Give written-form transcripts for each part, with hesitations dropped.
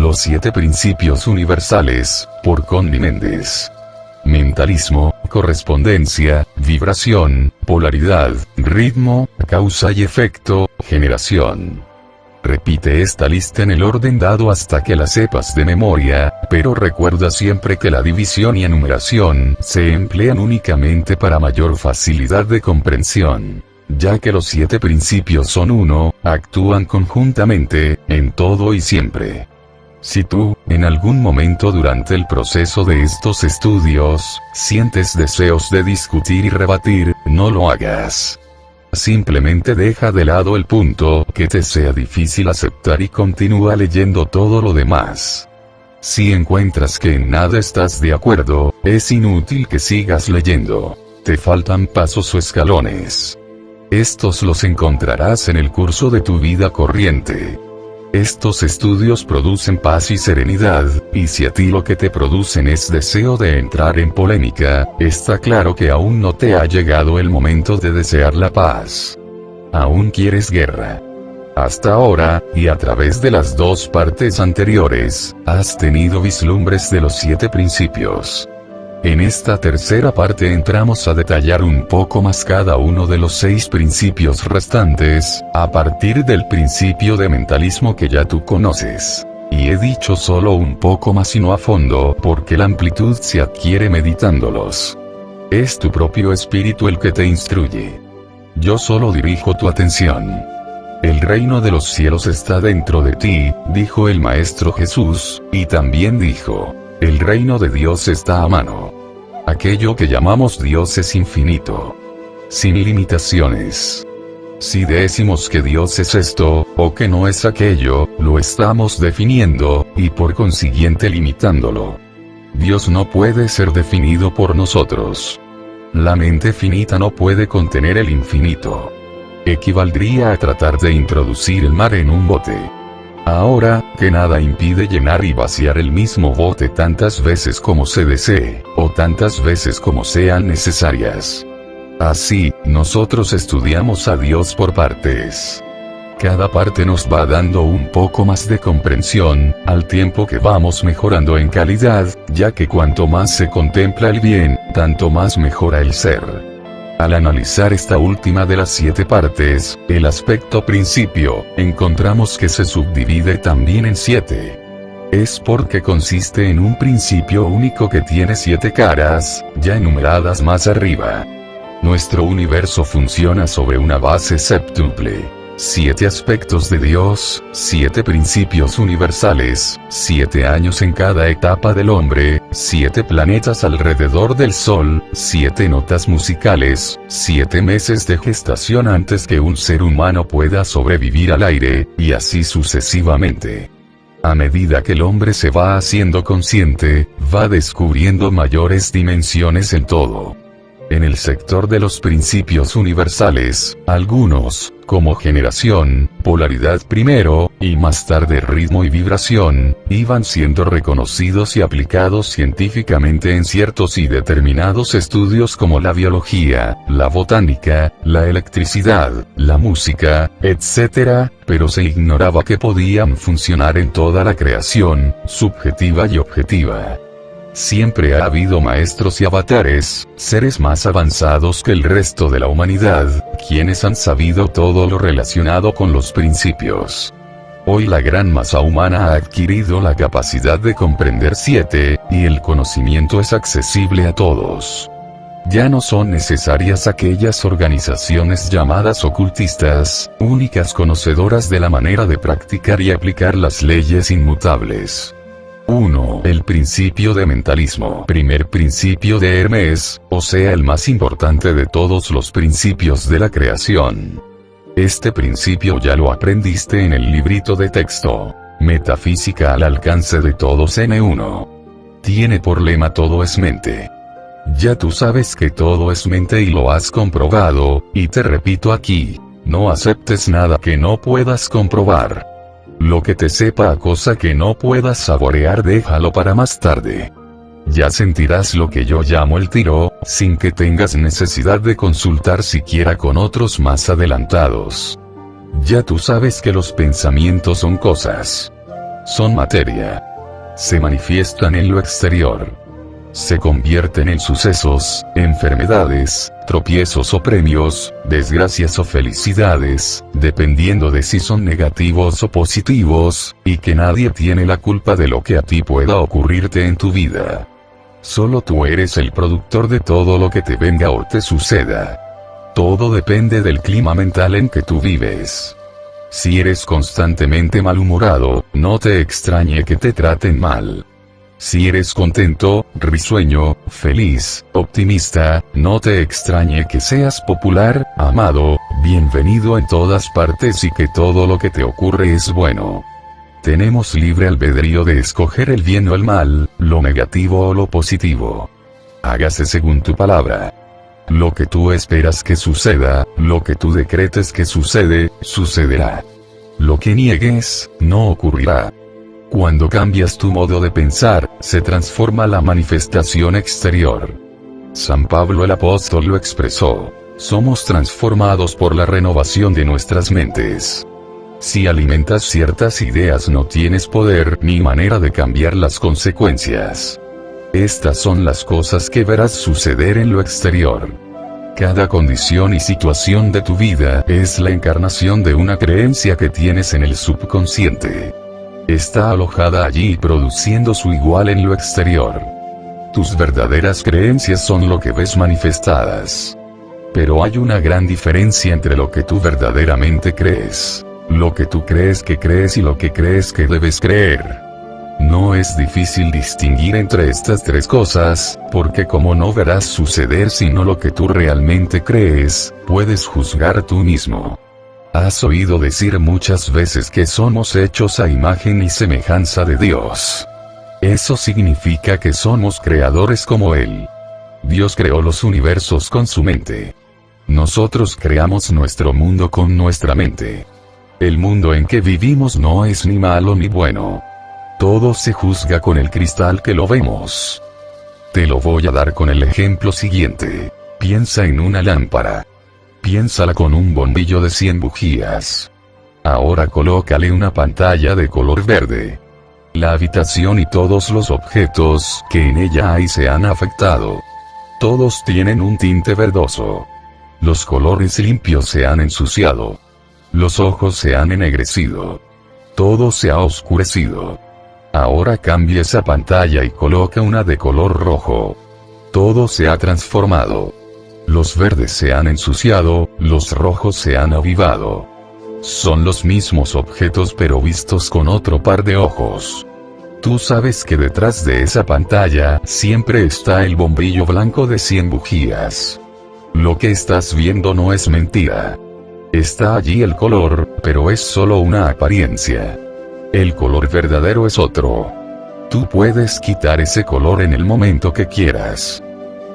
Los 7 principios universales, por Connie Méndez. Mentalismo, correspondencia, vibración, polaridad, ritmo, causa y efecto, generación. Repite esta lista en el orden dado hasta que la sepas de memoria, pero recuerda siempre que la división y enumeración se emplean únicamente para mayor facilidad de comprensión, ya que los 7 principios son uno, actúan conjuntamente, en todo y siempre. Si tú, en algún momento durante el proceso de estos estudios, sientes deseos de discutir y rebatir, no lo hagas. Simplemente deja de lado el punto que te sea difícil aceptar y continúa leyendo todo lo demás. Si encuentras que en nada estás de acuerdo, es inútil que sigas leyendo. Te faltan pasos o escalones. Estos los encontrarás en el curso de tu vida corriente. Estos estudios producen paz y serenidad, y si a ti lo que te producen es deseo de entrar en polémica, está claro que aún no te ha llegado el momento de desear la paz. Aún quieres guerra. Hasta ahora, y a través de las 2 partes anteriores, has tenido vislumbres de los 7 principios. En esta tercera parte entramos a detallar un poco más cada uno de los 6 principios restantes, a partir del principio de mentalismo que ya tú conoces. Y he dicho solo un poco más y no a fondo, porque la amplitud se adquiere meditándolos. Es tu propio espíritu el que te instruye. Yo solo dirijo tu atención. El reino de los cielos está dentro de ti, dijo el Maestro Jesús, y también dijo: el reino de Dios está a mano. Aquello que llamamos Dios es infinito, sin limitaciones. Si decimos que Dios es esto, o que no es aquello, lo estamos definiendo, y por consiguiente limitándolo. Dios no puede ser definido por nosotros. La mente finita no puede contener el infinito. Equivaldría a tratar de introducir el mar en un bote. Ahora, que nada impide llenar y vaciar el mismo bote tantas veces como se desee, o tantas veces como sean necesarias. Así, nosotros estudiamos a Dios por partes. Cada parte nos va dando un poco más de comprensión, al tiempo que vamos mejorando en calidad, ya que cuanto más se contempla el bien, tanto más mejora el ser. Al analizar esta última de las 7 partes, el aspecto principio, encontramos que se subdivide también en 7. Es porque consiste en un principio único que tiene 7 caras, ya enumeradas más arriba. Nuestro universo funciona sobre una base séptuple. 7 aspectos de Dios, 7 principios universales, 7 años en cada etapa del hombre, 7 planetas alrededor del Sol, 7 notas musicales, 7 meses de gestación antes que un ser humano pueda sobrevivir al aire, y así sucesivamente. A medida que el hombre se va haciendo consciente, va descubriendo mayores dimensiones en todo. En el sector de los principios universales, algunos, como generación, polaridad primero, y más tarde ritmo y vibración, iban siendo reconocidos y aplicados científicamente en ciertos y determinados estudios como la biología, la botánica, la electricidad, la música, etc., pero se ignoraba que podían funcionar en toda la creación, subjetiva y objetiva. Siempre ha habido maestros y avatares, seres más avanzados que el resto de la humanidad, quienes han sabido todo lo relacionado con los principios. Hoy la gran masa humana ha adquirido la capacidad de comprender 7, y el conocimiento es accesible a todos. Ya no son necesarias aquellas organizaciones llamadas ocultistas, únicas conocedoras de la manera de practicar y aplicar las leyes inmutables. 1. El principio de mentalismo. Primer principio de Hermes, o sea el más importante de todos los principios de la creación. Este principio ya lo aprendiste en el librito de texto, Metafísica al alcance de todos N1. Tiene por lema todo es mente. Ya tú sabes que todo es mente y lo has comprobado, y te repito aquí, no aceptes nada que no puedas comprobar. Lo que te sepa a cosa que no puedas saborear déjalo para más tarde. Ya sentirás lo que yo llamo el tiro, sin que tengas necesidad de consultar siquiera con otros más adelantados. Ya tú sabes que los pensamientos son cosas. son materia. Se manifiestan en lo exterior. Se convierten en sucesos, enfermedades, tropiezos o premios, desgracias o felicidades, dependiendo de si son negativos o positivos, y que nadie tiene la culpa de lo que a ti pueda ocurrirte en tu vida. Solo tú eres el productor de todo lo que te venga o te suceda. Todo depende del clima mental en que tú vives. Si eres constantemente malhumorado, no te extrañe que te traten mal. Si eres contento, risueño, feliz, optimista, no te extrañe que seas popular, amado, bienvenido en todas partes y que todo lo que te ocurre es bueno. Tenemos libre albedrío de escoger el bien o el mal, lo negativo o lo positivo. Hágase según tu palabra. Lo que tú esperas que suceda, lo que tú decretes que sucede, sucederá. Lo que niegues, no ocurrirá. Cuando cambias tu modo de pensar, se transforma la manifestación exterior. San Pablo el apóstol lo expresó: somos transformados por la renovación de nuestras mentes. Si alimentas ciertas ideas no tienes poder ni manera de cambiar las consecuencias. Estas son las cosas que verás suceder en lo exterior. Cada condición y situación de tu vida es la encarnación de una creencia que tienes en el subconsciente. Está alojada allí produciendo su igual en lo exterior. Tus verdaderas creencias son lo que ves manifestadas. Pero hay una gran diferencia entre lo que tú verdaderamente crees, lo que tú crees que crees y lo que crees que debes creer. No es difícil distinguir entre estas tres cosas, porque como no verás suceder sino lo que tú realmente crees, puedes juzgar tú mismo. Has oído decir muchas veces que somos hechos a imagen y semejanza de Dios. Eso significa que somos creadores como Él. Dios creó los universos con su mente. Nosotros creamos nuestro mundo con nuestra mente. El mundo en que vivimos no es ni malo ni bueno. Todo se juzga con el cristal que lo vemos. Te lo voy a dar con el ejemplo siguiente. Piensa en una lámpara. Piénsala con un bombillo de 100 bujías. Ahora colócale una pantalla de color verde. La habitación y todos los objetos que en ella hay se han afectado. Todos tienen un tinte verdoso. Los colores limpios se han ensuciado. Los ojos se han ennegrecido. Todo se ha oscurecido. Ahora cambia esa pantalla y coloca una de color rojo. Todo se ha transformado. Los verdes se han ensuciado, los rojos se han avivado. Son los mismos objetos pero vistos con otro par de ojos. Tú sabes que detrás de esa pantalla siempre está el bombillo blanco de 100 bujías. Lo que estás viendo no es mentira. Está allí el color, pero es solo una apariencia. El color verdadero es otro. Tú puedes quitar ese color en el momento que quieras.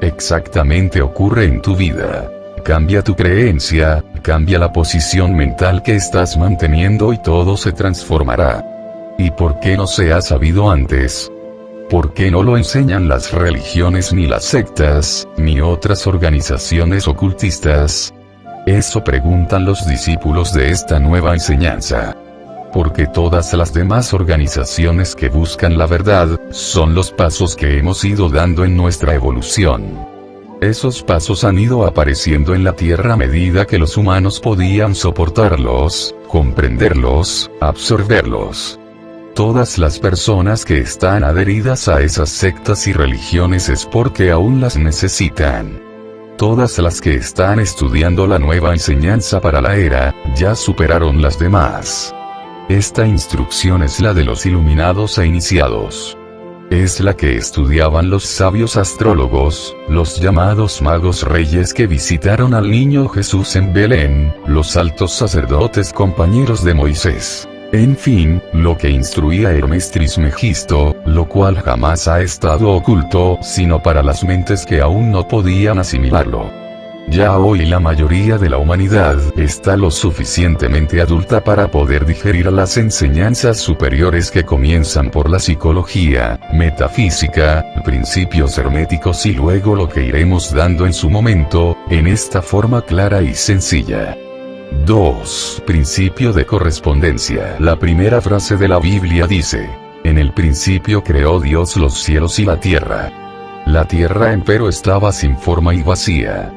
Exactamente ocurre en tu vida. Cambia tu creencia, cambia la posición mental que estás manteniendo y todo se transformará. ¿Y por qué no se ha sabido antes? ¿Por qué no lo enseñan las religiones ni las sectas, ni otras organizaciones ocultistas? Eso preguntan los discípulos de esta nueva enseñanza. Porque todas las demás organizaciones que buscan la verdad, son los pasos que hemos ido dando en nuestra evolución. Esos pasos han ido apareciendo en la Tierra a medida que los humanos podían soportarlos, comprenderlos, absorberlos. Todas las personas que están adheridas a esas sectas y religiones es porque aún las necesitan. Todas las que están estudiando la nueva enseñanza para la era, ya superaron las demás. Esta instrucción es la de los iluminados e iniciados. Es la que estudiaban los sabios astrólogos, los llamados magos reyes que visitaron al niño Jesús en Belén, los altos sacerdotes compañeros de Moisés. En fin, lo que instruía Hermes Trismegisto, lo cual jamás ha estado oculto, sino para las mentes que aún no podían asimilarlo. Ya hoy la mayoría de la humanidad está lo suficientemente adulta para poder digerir las enseñanzas superiores que comienzan por la psicología, metafísica, principios herméticos y luego lo que iremos dando en su momento, en esta forma clara y sencilla. 2. Principio de correspondencia. La primera frase de la Biblia dice: en el principio creó Dios los cielos y la tierra. La tierra empero estaba sin forma y vacía.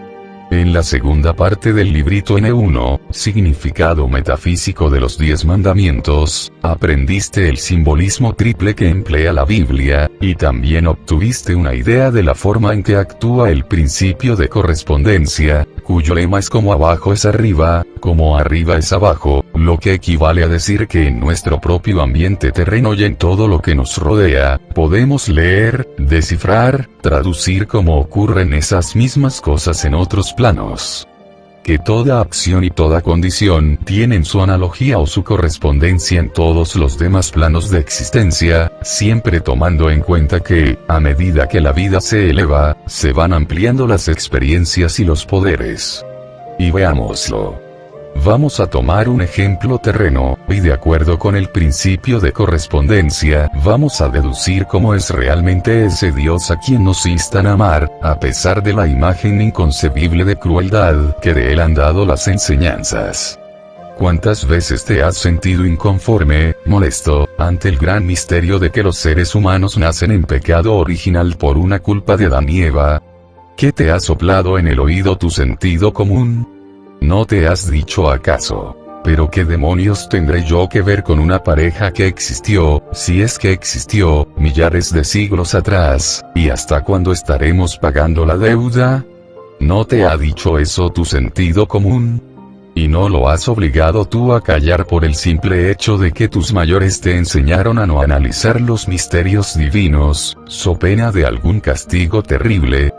En la segunda parte del librito N1, significado metafísico de los 10 mandamientos, aprendiste el simbolismo triple que emplea la Biblia, y también obtuviste una idea de la forma en que actúa el principio de correspondencia, cuyo lema es como abajo es arriba, como arriba es abajo, lo que equivale a decir que en nuestro propio ambiente terreno y en todo lo que nos rodea, podemos leer, descifrar, traducir cómo ocurren esas mismas cosas en otros planos. Que toda acción y toda condición tienen su analogía o su correspondencia en todos los demás planos de existencia, siempre tomando en cuenta que, a medida que la vida se eleva, se van ampliando las experiencias y los poderes. Y veámoslo. Vamos a tomar un ejemplo terreno, y de acuerdo con el principio de correspondencia, vamos a deducir cómo es realmente ese Dios a quien nos instan a amar, a pesar de la imagen inconcebible de crueldad que de él han dado las enseñanzas. ¿Cuántas veces te has sentido inconforme, molesto, ante el gran misterio de que los seres humanos nacen en pecado original por una culpa de Adán y Eva? ¿Qué te ha soplado en el oído tu sentido común? ¿No te has dicho acaso: pero qué demonios tendré yo que ver con una pareja que existió, si es que existió, millares de siglos atrás, y hasta cuándo estaremos pagando la deuda? ¿No te ha dicho eso tu sentido común? ¿Y no lo has obligado tú a callar por el simple hecho de que tus mayores te enseñaron a no analizar los misterios divinos, so pena de algún castigo terrible?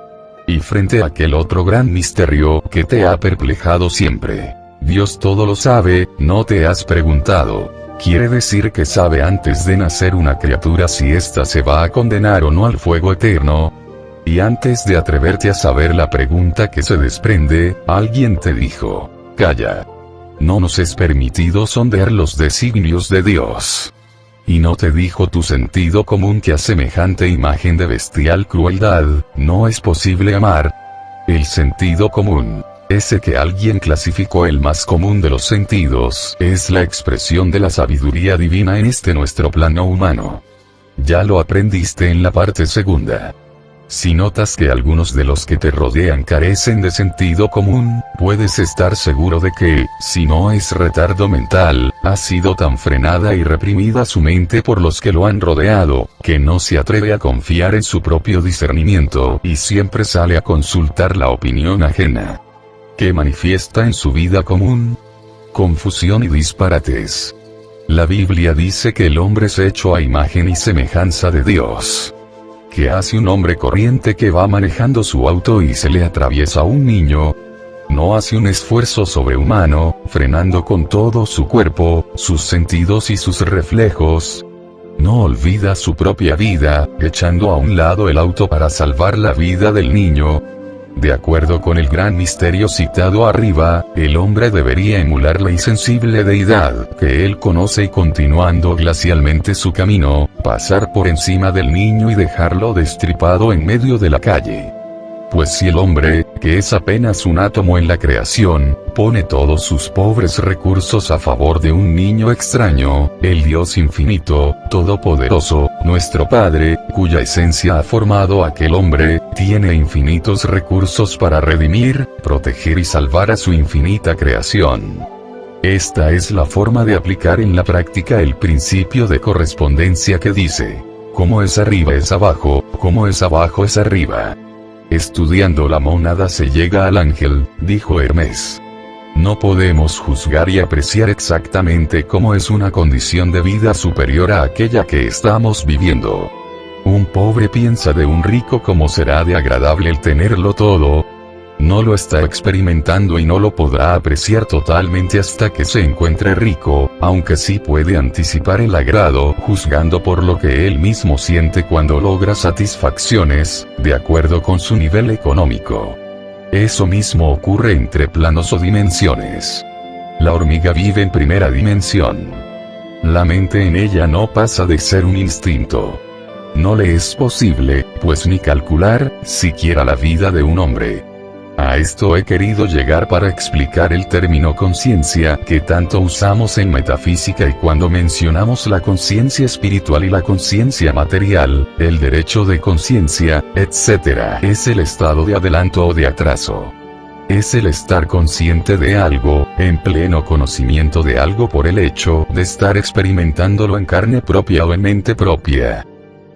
Y frente a aquel otro gran misterio que te ha perplejado siempre, Dios todo lo sabe, ¿no te has preguntado? ¿Quiere decir que sabe antes de nacer una criatura si ésta se va a condenar o no al fuego eterno? Y antes de atreverte a saber la pregunta que se desprende, alguien te dijo: calla. No nos es permitido sondear los designios de Dios. Y no te dijo tu sentido común que a semejante imagen de bestial crueldad, no es posible amar. El sentido común, ese que alguien clasificó el más común de los sentidos, es la expresión de la sabiduría divina en este nuestro plano humano. Ya lo aprendiste en la parte segunda. Si notas que algunos de los que te rodean carecen de sentido común, puedes estar seguro de que, si no es retardo mental, ha sido tan frenada y reprimida su mente por los que lo han rodeado, que no se atreve a confiar en su propio discernimiento y siempre sale a consultar la opinión ajena. ¿Qué manifiesta en su vida común? Confusión y disparates. La Biblia dice que el hombre es hecho a imagen y semejanza de Dios. ¿Qué hace un hombre corriente que va manejando su auto y se le atraviesa un niño? No hace un esfuerzo sobrehumano, frenando con todo su cuerpo, sus sentidos y sus reflejos. No olvida su propia vida, echando a un lado el auto para salvar la vida del niño. De acuerdo con el gran misterio citado arriba, el hombre debería emular la insensible deidad que él conoce y, continuando glacialmente su camino, pasar por encima del niño y dejarlo destripado en medio de la calle. Pues si el hombre, que es apenas un átomo en la creación, pone todos sus pobres recursos a favor de un niño extraño, el Dios infinito, todopoderoso, nuestro Padre, cuya esencia ha formado aquel hombre, tiene infinitos recursos para redimir, proteger y salvar a su infinita creación. Esta es la forma de aplicar en la práctica el principio de correspondencia que dice: como es arriba es abajo, como es abajo es arriba. Estudiando la mónada se llega al ángel, dijo Hermes. No podemos juzgar y apreciar exactamente cómo es una condición de vida superior a aquella que estamos viviendo. Un pobre piensa de un rico cómo será de agradable el tenerlo todo. No lo está experimentando y no lo podrá apreciar totalmente hasta que se encuentre rico, aunque sí puede anticipar el agrado juzgando por lo que él mismo siente cuando logra satisfacciones, de acuerdo con su nivel económico. Eso mismo ocurre entre planos o dimensiones. La hormiga vive en primera dimensión. La mente en ella no pasa de ser un instinto. No le es posible, pues ni calcular, siquiera la vida de un hombre. A esto he querido llegar para explicar el término conciencia que tanto usamos en metafísica, y cuando mencionamos la conciencia espiritual y la conciencia material, el derecho de conciencia, etc., es el estado de adelanto o de atraso. Es el estar consciente de algo, en pleno conocimiento de algo por el hecho de estar experimentándolo en carne propia o en mente propia.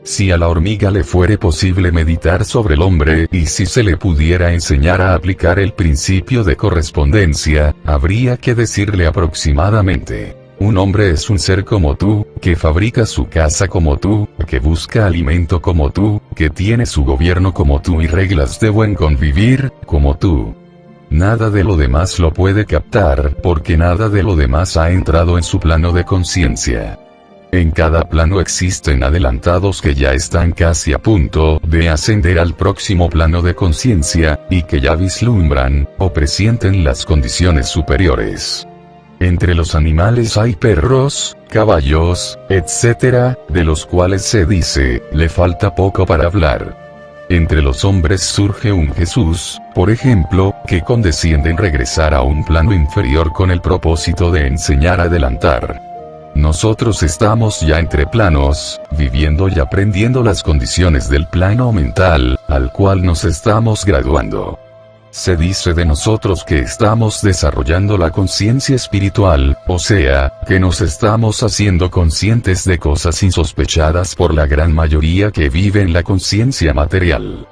Si a la hormiga le fuere posible meditar sobre el hombre, y si se le pudiera enseñar a aplicar el principio de correspondencia, habría que decirle aproximadamente: un hombre es un ser como tú, que fabrica su casa como tú, que busca alimento como tú, que tiene su gobierno como tú y reglas de buen convivir, como tú. Nada de lo demás lo puede captar, porque nada de lo demás ha entrado en su plano de conciencia. En cada plano existen adelantados que ya están casi a punto de ascender al próximo plano de conciencia, y que ya vislumbran, o presienten las condiciones superiores. Entre los animales hay perros, caballos, etc., de los cuales se dice, le falta poco para hablar. Entre los hombres surge un Jesús, por ejemplo, que condesciende en regresar a un plano inferior con el propósito de enseñar a adelantar. Nosotros estamos ya entre planos, viviendo y aprendiendo las condiciones del plano mental, al cual nos estamos graduando. Se dice de nosotros que estamos desarrollando la conciencia espiritual, o sea, que nos estamos haciendo conscientes de cosas insospechadas por la gran mayoría que vive en la conciencia material.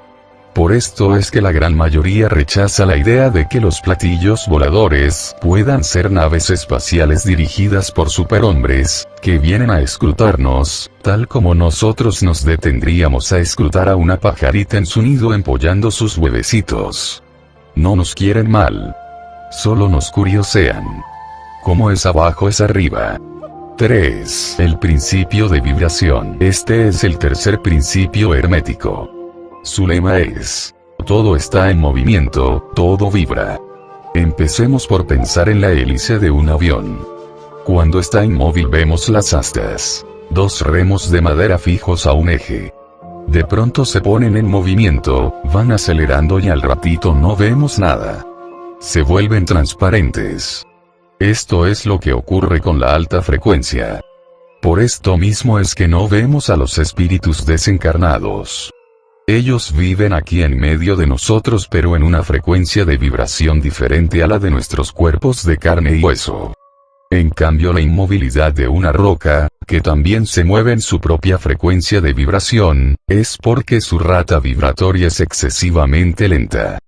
Por esto es que la gran mayoría rechaza la idea de que los platillos voladores puedan ser naves espaciales dirigidas por superhombres, que vienen a escrutarnos, tal como nosotros nos detendríamos a escrutar a una pajarita en su nido empollando sus huevecitos. No nos quieren mal. Solo nos curiosean. Como es abajo es arriba. 3. El principio de vibración. Este es el tercer principio hermético. Su lema es: todo está en movimiento, todo vibra. Empecemos por pensar en la hélice de un avión. Cuando está inmóvil vemos las astas, dos remos de madera fijos a un eje. De pronto se ponen en movimiento, van acelerando y al ratito no vemos nada. Se vuelven transparentes. Esto es lo que ocurre con la alta frecuencia. Por esto mismo es que no vemos a los espíritus desencarnados. Ellos viven aquí en medio de nosotros, pero en una frecuencia de vibración diferente a la de nuestros cuerpos de carne y hueso. En cambio, la inmovilidad de una roca, que también se mueve en su propia frecuencia de vibración, es porque su rata vibratoria es excesivamente lenta.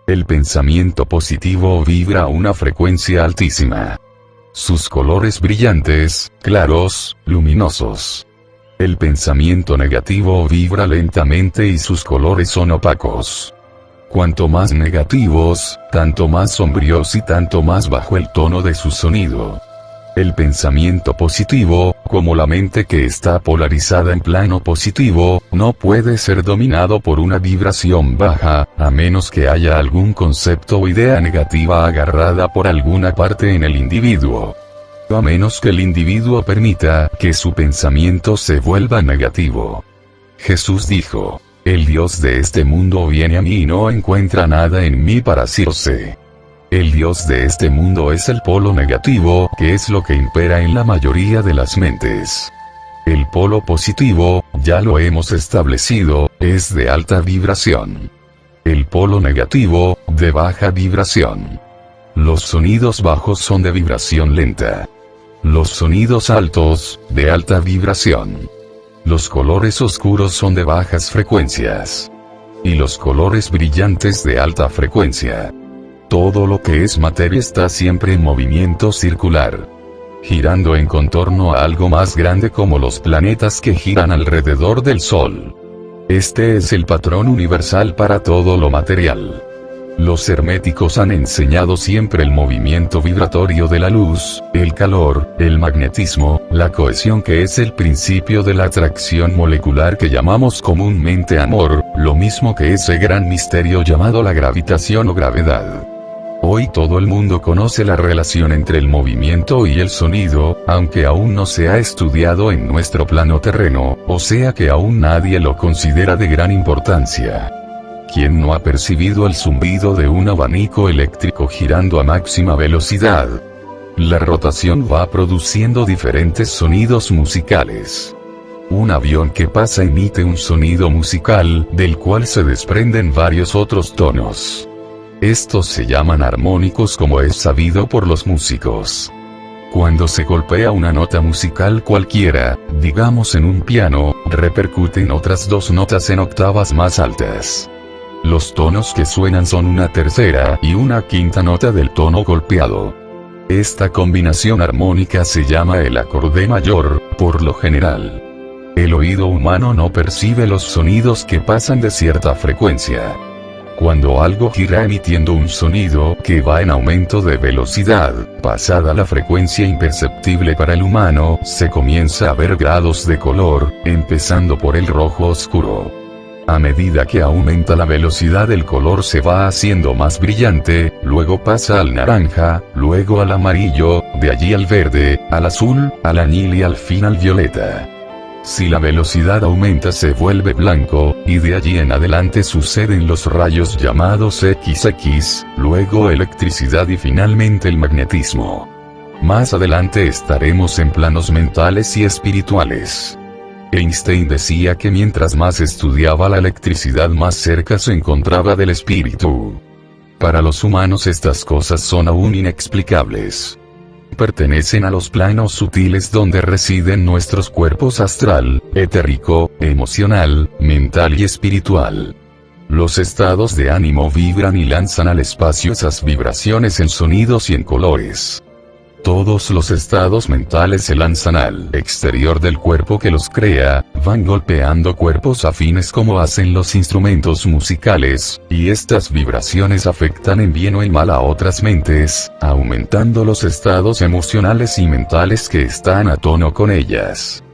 El pensamiento positivo vibra a una frecuencia altísima. Sus colores brillantes, claros, luminosos. El pensamiento negativo vibra lentamente y sus colores son opacos. Cuanto más negativos, tanto más sombríos y tanto más bajo el tono de su sonido. El pensamiento positivo, como la mente que está polarizada en plano positivo, no puede ser dominado por una vibración baja, a menos que haya algún concepto o idea negativa agarrada por alguna parte en el individuo. A menos que el individuo permita que su pensamiento se vuelva negativo. Jesús dijo: el Dios de este mundo viene a mí y no encuentra nada en mí para asirse. El Dios de este mundo es el polo negativo, que es lo que impera en la mayoría de las mentes. El polo positivo, ya lo hemos establecido, es de alta vibración. El polo negativo, de baja vibración. Los sonidos bajos son de vibración lenta. Los sonidos altos, de alta vibración. Los colores oscuros son de bajas frecuencias. Y los colores brillantes de alta frecuencia. Todo lo que es materia está siempre en movimiento circular. Girando en contorno a algo más grande como los planetas que giran alrededor del Sol. Este es el patrón universal para todo lo material. Los herméticos han enseñado siempre el movimiento vibratorio de la luz, el calor, el magnetismo, la cohesión, que es el principio de la atracción molecular que llamamos comúnmente amor, lo mismo que ese gran misterio llamado la gravitación o gravedad. Hoy todo el mundo conoce la relación entre el movimiento y el sonido, aunque aún no se ha estudiado en nuestro plano terreno, o sea que aún nadie lo considera de gran importancia. ¿Quién no ha percibido el zumbido de un abanico eléctrico girando a máxima velocidad? La rotación va produciendo diferentes sonidos musicales. Un avión que pasa emite un sonido musical, del cual se desprenden varios otros tonos. Estos se llaman armónicos, como es sabido por los músicos. Cuando se golpea una nota musical cualquiera, digamos en un piano, repercuten otras dos notas en octavas más altas. Los tonos que suenan son una tercera y una quinta nota del tono golpeado. Esta combinación armónica se llama el acorde mayor, por lo general. El oído humano no percibe los sonidos que pasan de cierta frecuencia. Cuando algo gira emitiendo un sonido que va en aumento de velocidad, pasada la frecuencia imperceptible para el humano, se comienza a ver grados de color, empezando por el rojo oscuro. A medida que aumenta la velocidad, el color se va haciendo más brillante, luego pasa al naranja, luego al amarillo, de allí al verde, al azul, al añil y al fin al violeta. Si la velocidad aumenta se vuelve blanco, y de allí en adelante suceden los rayos llamados XX, luego electricidad y finalmente el magnetismo. Más adelante estaremos en planos mentales y espirituales. Einstein decía que mientras más estudiaba la electricidad, más cerca se encontraba del espíritu. Para los humanos estas cosas son aún inexplicables. Pertenecen a los planos sutiles donde residen nuestros cuerpos astral, etérico, emocional, mental y espiritual. Los estados de ánimo vibran y lanzan al espacio esas vibraciones en sonidos y en colores. Todos los estados mentales se lanzan al exterior del cuerpo que los crea, van golpeando cuerpos afines como hacen los instrumentos musicales, y estas vibraciones afectan en bien o en mal a otras mentes, aumentando los estados emocionales y mentales que están a tono con ellas.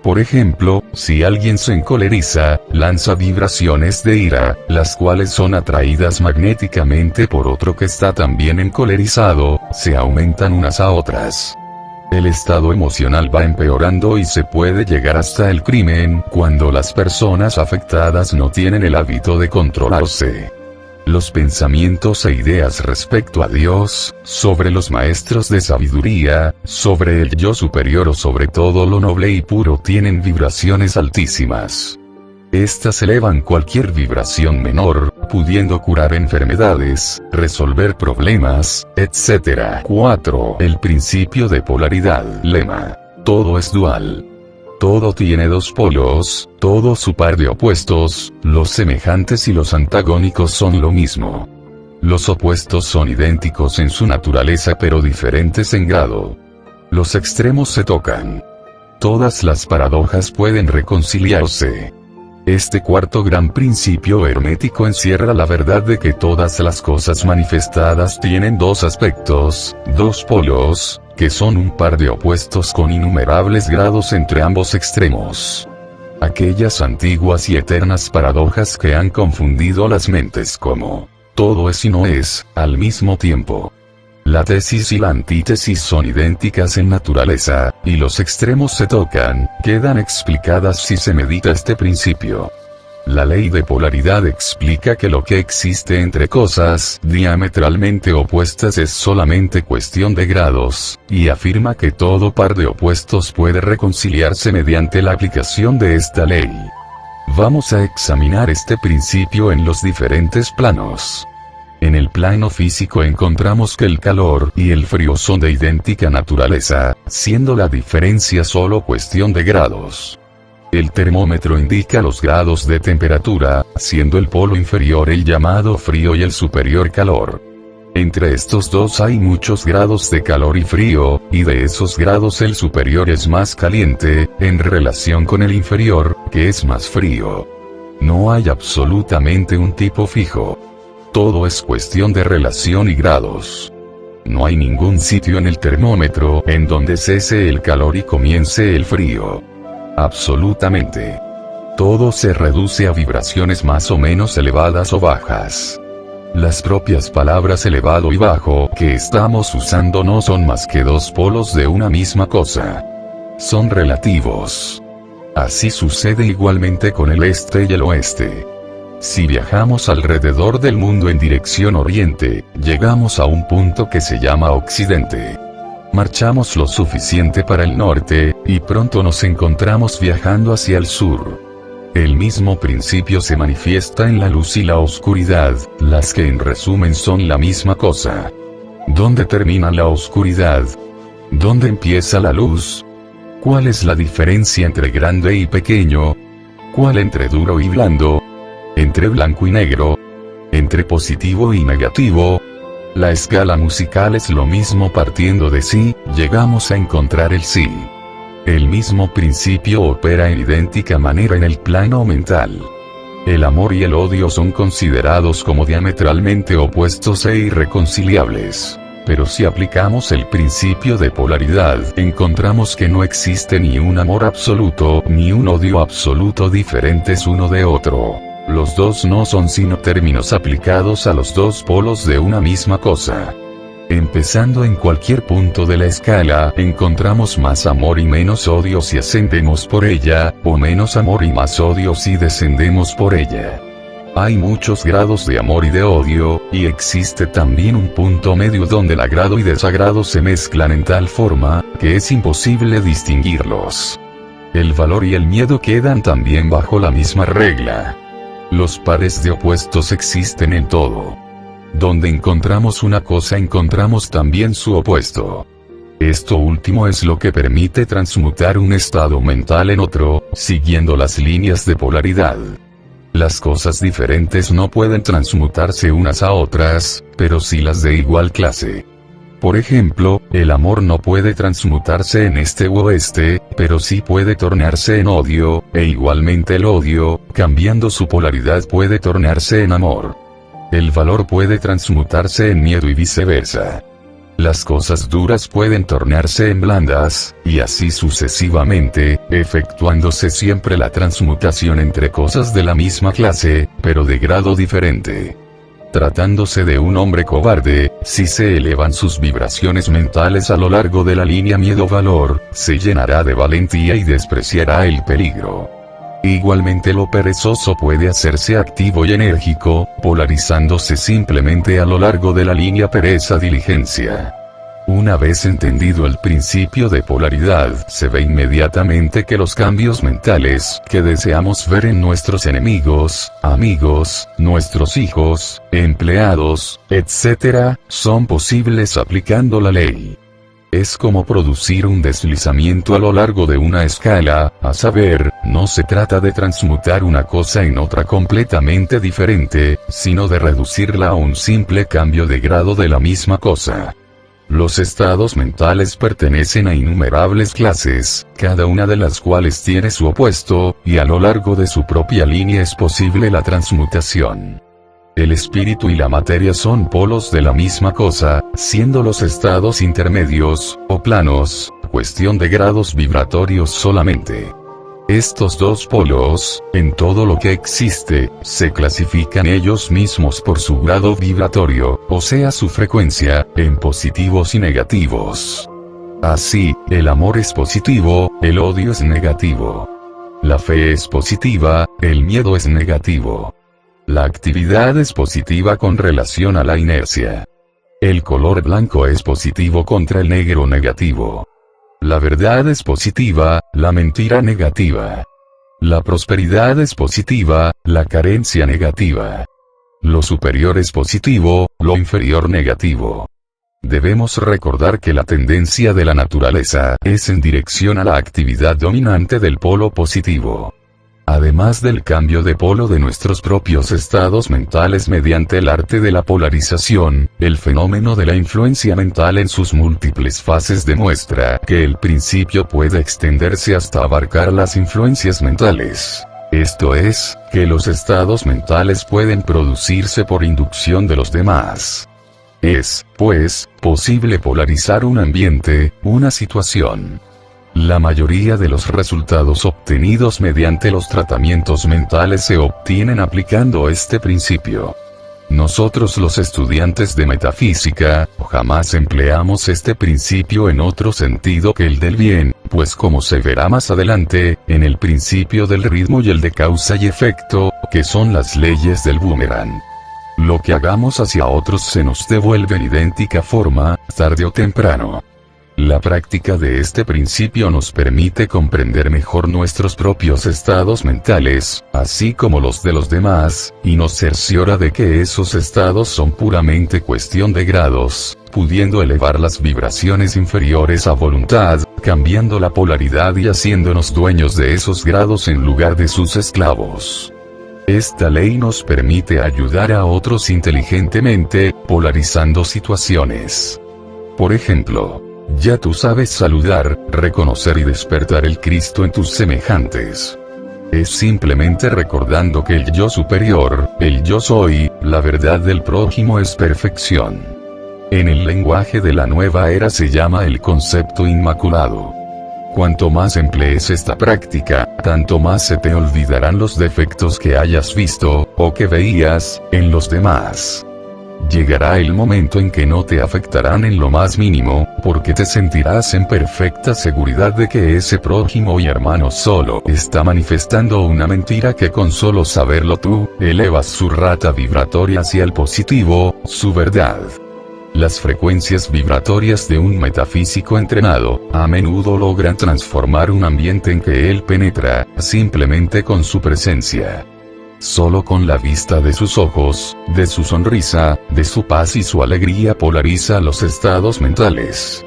Por ejemplo, si alguien se encoleriza, lanza vibraciones de ira, las cuales son atraídas magnéticamente por otro que está también encolerizado, se aumentan unas a otras. El estado emocional va empeorando y se puede llegar hasta el crimen, cuando las personas afectadas no tienen el hábito de controlarse. Los pensamientos e ideas respecto a Dios, sobre los maestros de sabiduría, sobre el yo superior o sobre todo lo noble y puro tienen vibraciones altísimas. Estas elevan cualquier vibración menor, pudiendo curar enfermedades, resolver problemas, etc. 4. El principio de polaridad. Lema. Todo es dual. Todo tiene dos polos, todo su par de opuestos, los semejantes y los antagónicos son lo mismo. Los opuestos son idénticos en su naturaleza pero diferentes en grado. Los extremos se tocan. Todas las paradojas pueden reconciliarse. Este cuarto gran principio hermético encierra la verdad de que todas las cosas manifestadas tienen dos aspectos, dos polos, que son un par de opuestos con innumerables grados entre ambos extremos. Aquellas antiguas y eternas paradojas que han confundido las mentes como todo es y no es, al mismo tiempo. La tesis y la antítesis son idénticas en naturaleza, y los extremos se tocan, quedan explicadas si se medita este principio. La ley de polaridad explica que lo que existe entre cosas diametralmente opuestas es solamente cuestión de grados, y afirma que todo par de opuestos puede reconciliarse mediante la aplicación de esta ley. Vamos a examinar este principio en los diferentes planos. En el plano físico encontramos que el calor y el frío son de idéntica naturaleza, siendo la diferencia solo cuestión de grados. El termómetro indica los grados de temperatura, siendo el polo inferior el llamado frío y el superior calor. Entre estos dos hay muchos grados de calor y frío, y de esos grados el superior es más caliente, en relación con el inferior, que es más frío. No hay absolutamente un tipo fijo. Todo es cuestión de relación y grados. No hay ningún sitio en el termómetro en donde cese el calor y comience el frío. Absolutamente. Todo se reduce a vibraciones más o menos elevadas o bajas. Las propias palabras elevado y bajo que estamos usando no son más que dos polos de una misma cosa. Son relativos. Así sucede igualmente con el este y el oeste. Si viajamos alrededor del mundo en dirección oriente, llegamos a un punto que se llama occidente. Marchamos lo suficiente para el norte, y pronto nos encontramos viajando hacia el sur. El mismo principio se manifiesta en la luz y la oscuridad, las que en resumen son la misma cosa. ¿Dónde termina la oscuridad? ¿Dónde empieza la luz? ¿Cuál es la diferencia entre grande y pequeño? ¿Cuál entre duro y blando? ¿Entre blanco y negro? ¿Entre positivo y negativo? La escala musical es lo mismo, partiendo de sí, llegamos a encontrar el sí. El mismo principio opera en idéntica manera en el plano mental. El amor y el odio son considerados como diametralmente opuestos e irreconciliables. Pero si aplicamos el principio de polaridad, encontramos que no existe ni un amor absoluto, ni un odio absoluto diferentes uno de otro. Los dos no son sino términos aplicados a los dos polos de una misma cosa. Empezando en cualquier punto de la escala, encontramos más amor y menos odio si ascendemos por ella, o menos amor y más odio si descendemos por ella. Hay muchos grados de amor y de odio, y existe también un punto medio donde el agrado y desagrado se mezclan en tal forma, que es imposible distinguirlos. El valor y el miedo quedan también bajo la misma regla. Los pares de opuestos existen en todo. Donde encontramos una cosa encontramos también su opuesto. Esto último es lo que permite transmutar un estado mental en otro, siguiendo las líneas de polaridad. Las cosas diferentes no pueden transmutarse unas a otras, pero sí las de igual clase. Por ejemplo, el amor no puede transmutarse en este u oeste, pero sí puede tornarse en odio, e igualmente el odio, cambiando su polaridad, puede tornarse en amor. El valor puede transmutarse en miedo y viceversa. Las cosas duras pueden tornarse en blandas, y así sucesivamente, efectuándose siempre la transmutación entre cosas de la misma clase, pero de grado diferente. Tratándose de un hombre cobarde, si se elevan sus vibraciones mentales a lo largo de la línea miedo-valor, se llenará de valentía y despreciará el peligro. Igualmente lo perezoso puede hacerse activo y enérgico, polarizándose simplemente a lo largo de la línea pereza-diligencia. Una vez entendido el principio de polaridad, se ve inmediatamente que los cambios mentales que deseamos ver en nuestros enemigos, amigos, nuestros hijos, empleados, etc., son posibles aplicando la ley. Es como producir un deslizamiento a lo largo de una escala, a saber, no se trata de transmutar una cosa en otra completamente diferente, sino de reducirla a un simple cambio de grado de la misma cosa. Los estados mentales pertenecen a innumerables clases, cada una de las cuales tiene su opuesto, y a lo largo de su propia línea es posible la transmutación. El espíritu y la materia son polos de la misma cosa, siendo los estados intermedios, o planos, cuestión de grados vibratorios solamente. Estos dos polos, en todo lo que existe, se clasifican ellos mismos por su grado vibratorio, o sea su frecuencia, en positivos y negativos. Así, el amor es positivo, el odio es negativo. La fe es positiva, el miedo es negativo. La actividad es positiva con relación a la inercia. El color blanco es positivo contra el negro negativo. La verdad es positiva, la mentira negativa. La prosperidad es positiva, la carencia negativa. Lo superior es positivo, lo inferior negativo. Debemos recordar que la tendencia de la naturaleza es en dirección a la actividad dominante del polo positivo. Además del cambio de polo de nuestros propios estados mentales mediante el arte de la polarización, el fenómeno de la influencia mental en sus múltiples fases demuestra que el principio puede extenderse hasta abarcar las influencias mentales. Esto es, que los estados mentales pueden producirse por inducción de los demás. Es, pues, posible polarizar un ambiente, una situación. La mayoría de los resultados obtenidos mediante los tratamientos mentales se obtienen aplicando este principio. Nosotros los estudiantes de metafísica, jamás empleamos este principio en otro sentido que el del bien, pues como se verá más adelante, en el principio del ritmo y el de causa y efecto, que son las leyes del boomerang. Lo que hagamos hacia otros se nos devuelve en idéntica forma, tarde o temprano. La práctica de este principio nos permite comprender mejor nuestros propios estados mentales, así como los de los demás, y nos cerciora de que esos estados son puramente cuestión de grados, pudiendo elevar las vibraciones inferiores a voluntad, cambiando la polaridad y haciéndonos dueños de esos grados en lugar de sus esclavos. Esta ley nos permite ayudar a otros inteligentemente, polarizando situaciones. Por ejemplo, ya tú sabes saludar, reconocer y despertar el Cristo en tus semejantes. Es simplemente recordando que el yo superior, el yo soy, la verdad del prójimo es perfección. En el lenguaje de la nueva era se llama el concepto inmaculado. Cuanto más emplees esta práctica, tanto más se te olvidarán los defectos que hayas visto, o que veías, en los demás. Llegará el momento en que no te afectarán en lo más mínimo, porque te sentirás en perfecta seguridad de que ese prójimo y hermano solo está manifestando una mentira que con solo saberlo tú, elevas su rata vibratoria hacia el positivo, su verdad. Las frecuencias vibratorias de un metafísico entrenado, a menudo logran transformar un ambiente en que él penetra, simplemente con su presencia. Solo con la vista de sus ojos, de su sonrisa, de su paz y su alegría polariza los estados mentales.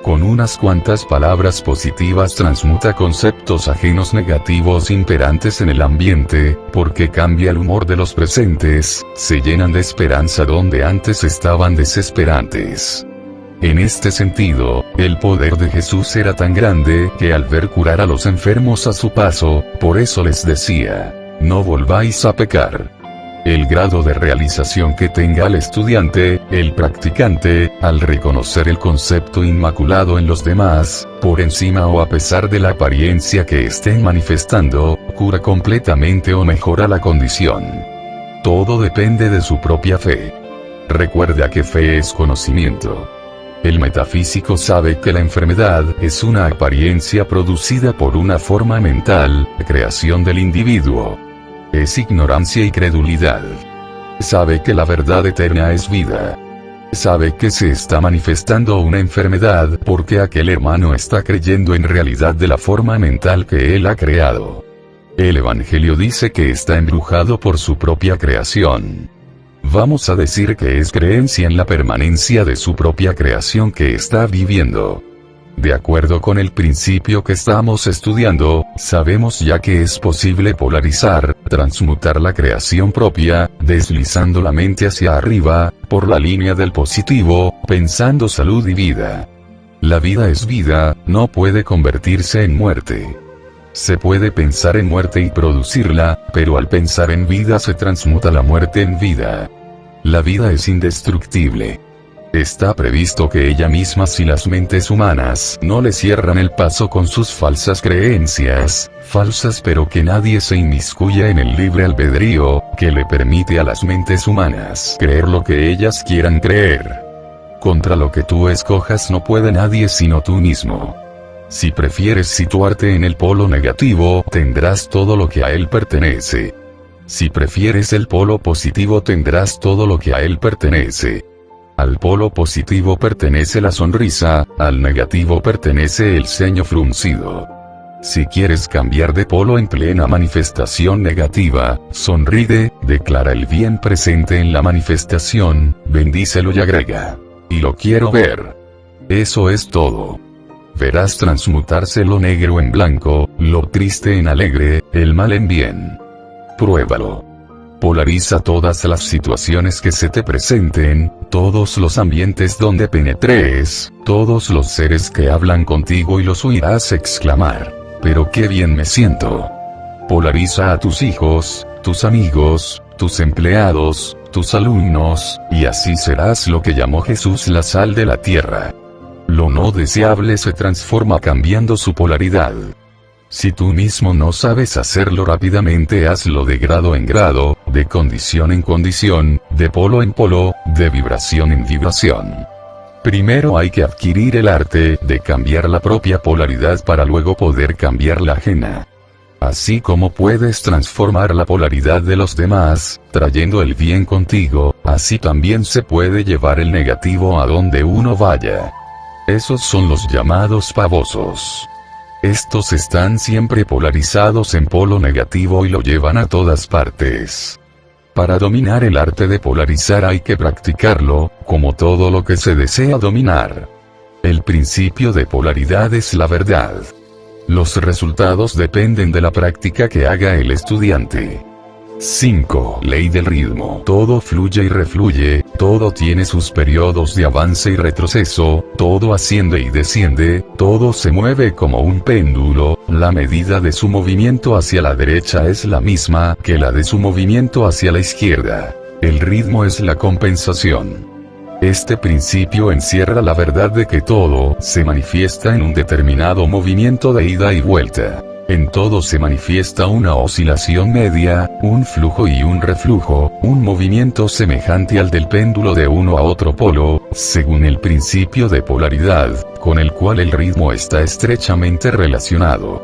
Con unas cuantas palabras positivas transmuta conceptos ajenos negativos imperantes en el ambiente, porque cambia el humor de los presentes, se llenan de esperanza donde antes estaban desesperantes. En este sentido, el poder de Jesús era tan grande que al ver curar a los enfermos a su paso, por eso les decía: no volváis a pecar. El grado de realización que tenga el estudiante, el practicante, al reconocer el concepto inmaculado en los demás, por encima o a pesar de la apariencia que estén manifestando, cura completamente o mejora la condición. Todo depende de su propia fe. Recuerda que fe es conocimiento. El metafísico sabe que la enfermedad es una apariencia producida por una forma mental, creación del individuo. Es ignorancia y credulidad. Sabe que la verdad eterna es vida. Sabe que se está manifestando una enfermedad porque aquel hermano está creyendo en realidad de la forma mental que él ha creado. El Evangelio dice que está embrujado por su propia creación. Vamos a decir que es creencia en la permanencia de su propia creación que está viviendo. De acuerdo con el principio que estamos estudiando, sabemos ya que es posible polarizar, transmutar la creación propia, deslizando la mente hacia arriba, por la línea del positivo, pensando salud y vida. La vida es vida, no puede convertirse en muerte. Se puede pensar en muerte y producirla, pero al pensar en vida se transmuta la muerte en vida. La vida es indestructible. Está previsto que ella misma, si las mentes humanas no le cierran el paso con sus falsas creencias, falsas pero que nadie se inmiscuya en el libre albedrío, que le permite a las mentes humanas creer lo que ellas quieran creer. Contra lo que tú escojas no puede nadie sino tú mismo. Si prefieres situarte en el polo negativo, tendrás todo lo que a él pertenece. Si prefieres el polo positivo, tendrás todo lo que a él pertenece. Al polo positivo pertenece la sonrisa, al negativo pertenece el ceño fruncido. Si quieres cambiar de polo en plena manifestación negativa, sonríe, declara el bien presente en la manifestación, bendícelo y agrega: y lo quiero ver. Eso es todo. Verás transmutarse lo negro en blanco, lo triste en alegre, el mal en bien. Pruébalo. Polariza todas las situaciones que se te presenten, todos los ambientes donde penetres, todos los seres que hablan contigo y los oirás exclamar: pero qué bien me siento. Polariza a tus hijos, tus amigos, tus empleados, tus alumnos, y así serás lo que llamó Jesús la sal de la tierra. Lo no deseable se transforma cambiando su polaridad. Si tú mismo no sabes hacerlo rápidamente, hazlo de grado en grado, de condición en condición, de polo en polo, de vibración en vibración. Primero hay que adquirir el arte de cambiar la propia polaridad para luego poder cambiar la ajena. Así como puedes transformar la polaridad de los demás, trayendo el bien contigo, así también se puede llevar el negativo a donde uno vaya. Esos son los llamados pavosos. Estos están siempre polarizados en polo negativo y lo llevan a todas partes. Para dominar el arte de polarizar hay que practicarlo, como todo lo que se desea dominar. El principio de polaridad es la verdad. Los resultados dependen de la práctica que haga el estudiante. 5. Ley del ritmo. Todo fluye y refluye, todo tiene sus periodos de avance y retroceso, todo asciende y desciende, todo se mueve como un péndulo, la medida de su movimiento hacia la derecha es la misma que la de su movimiento hacia la izquierda. El ritmo es la compensación. Este principio encierra la verdad de que todo se manifiesta en un determinado movimiento de ida y vuelta. En todo se manifiesta una oscilación media, un flujo y un reflujo, un movimiento semejante al del péndulo de uno a otro polo, según el principio de polaridad, con el cual el ritmo está estrechamente relacionado.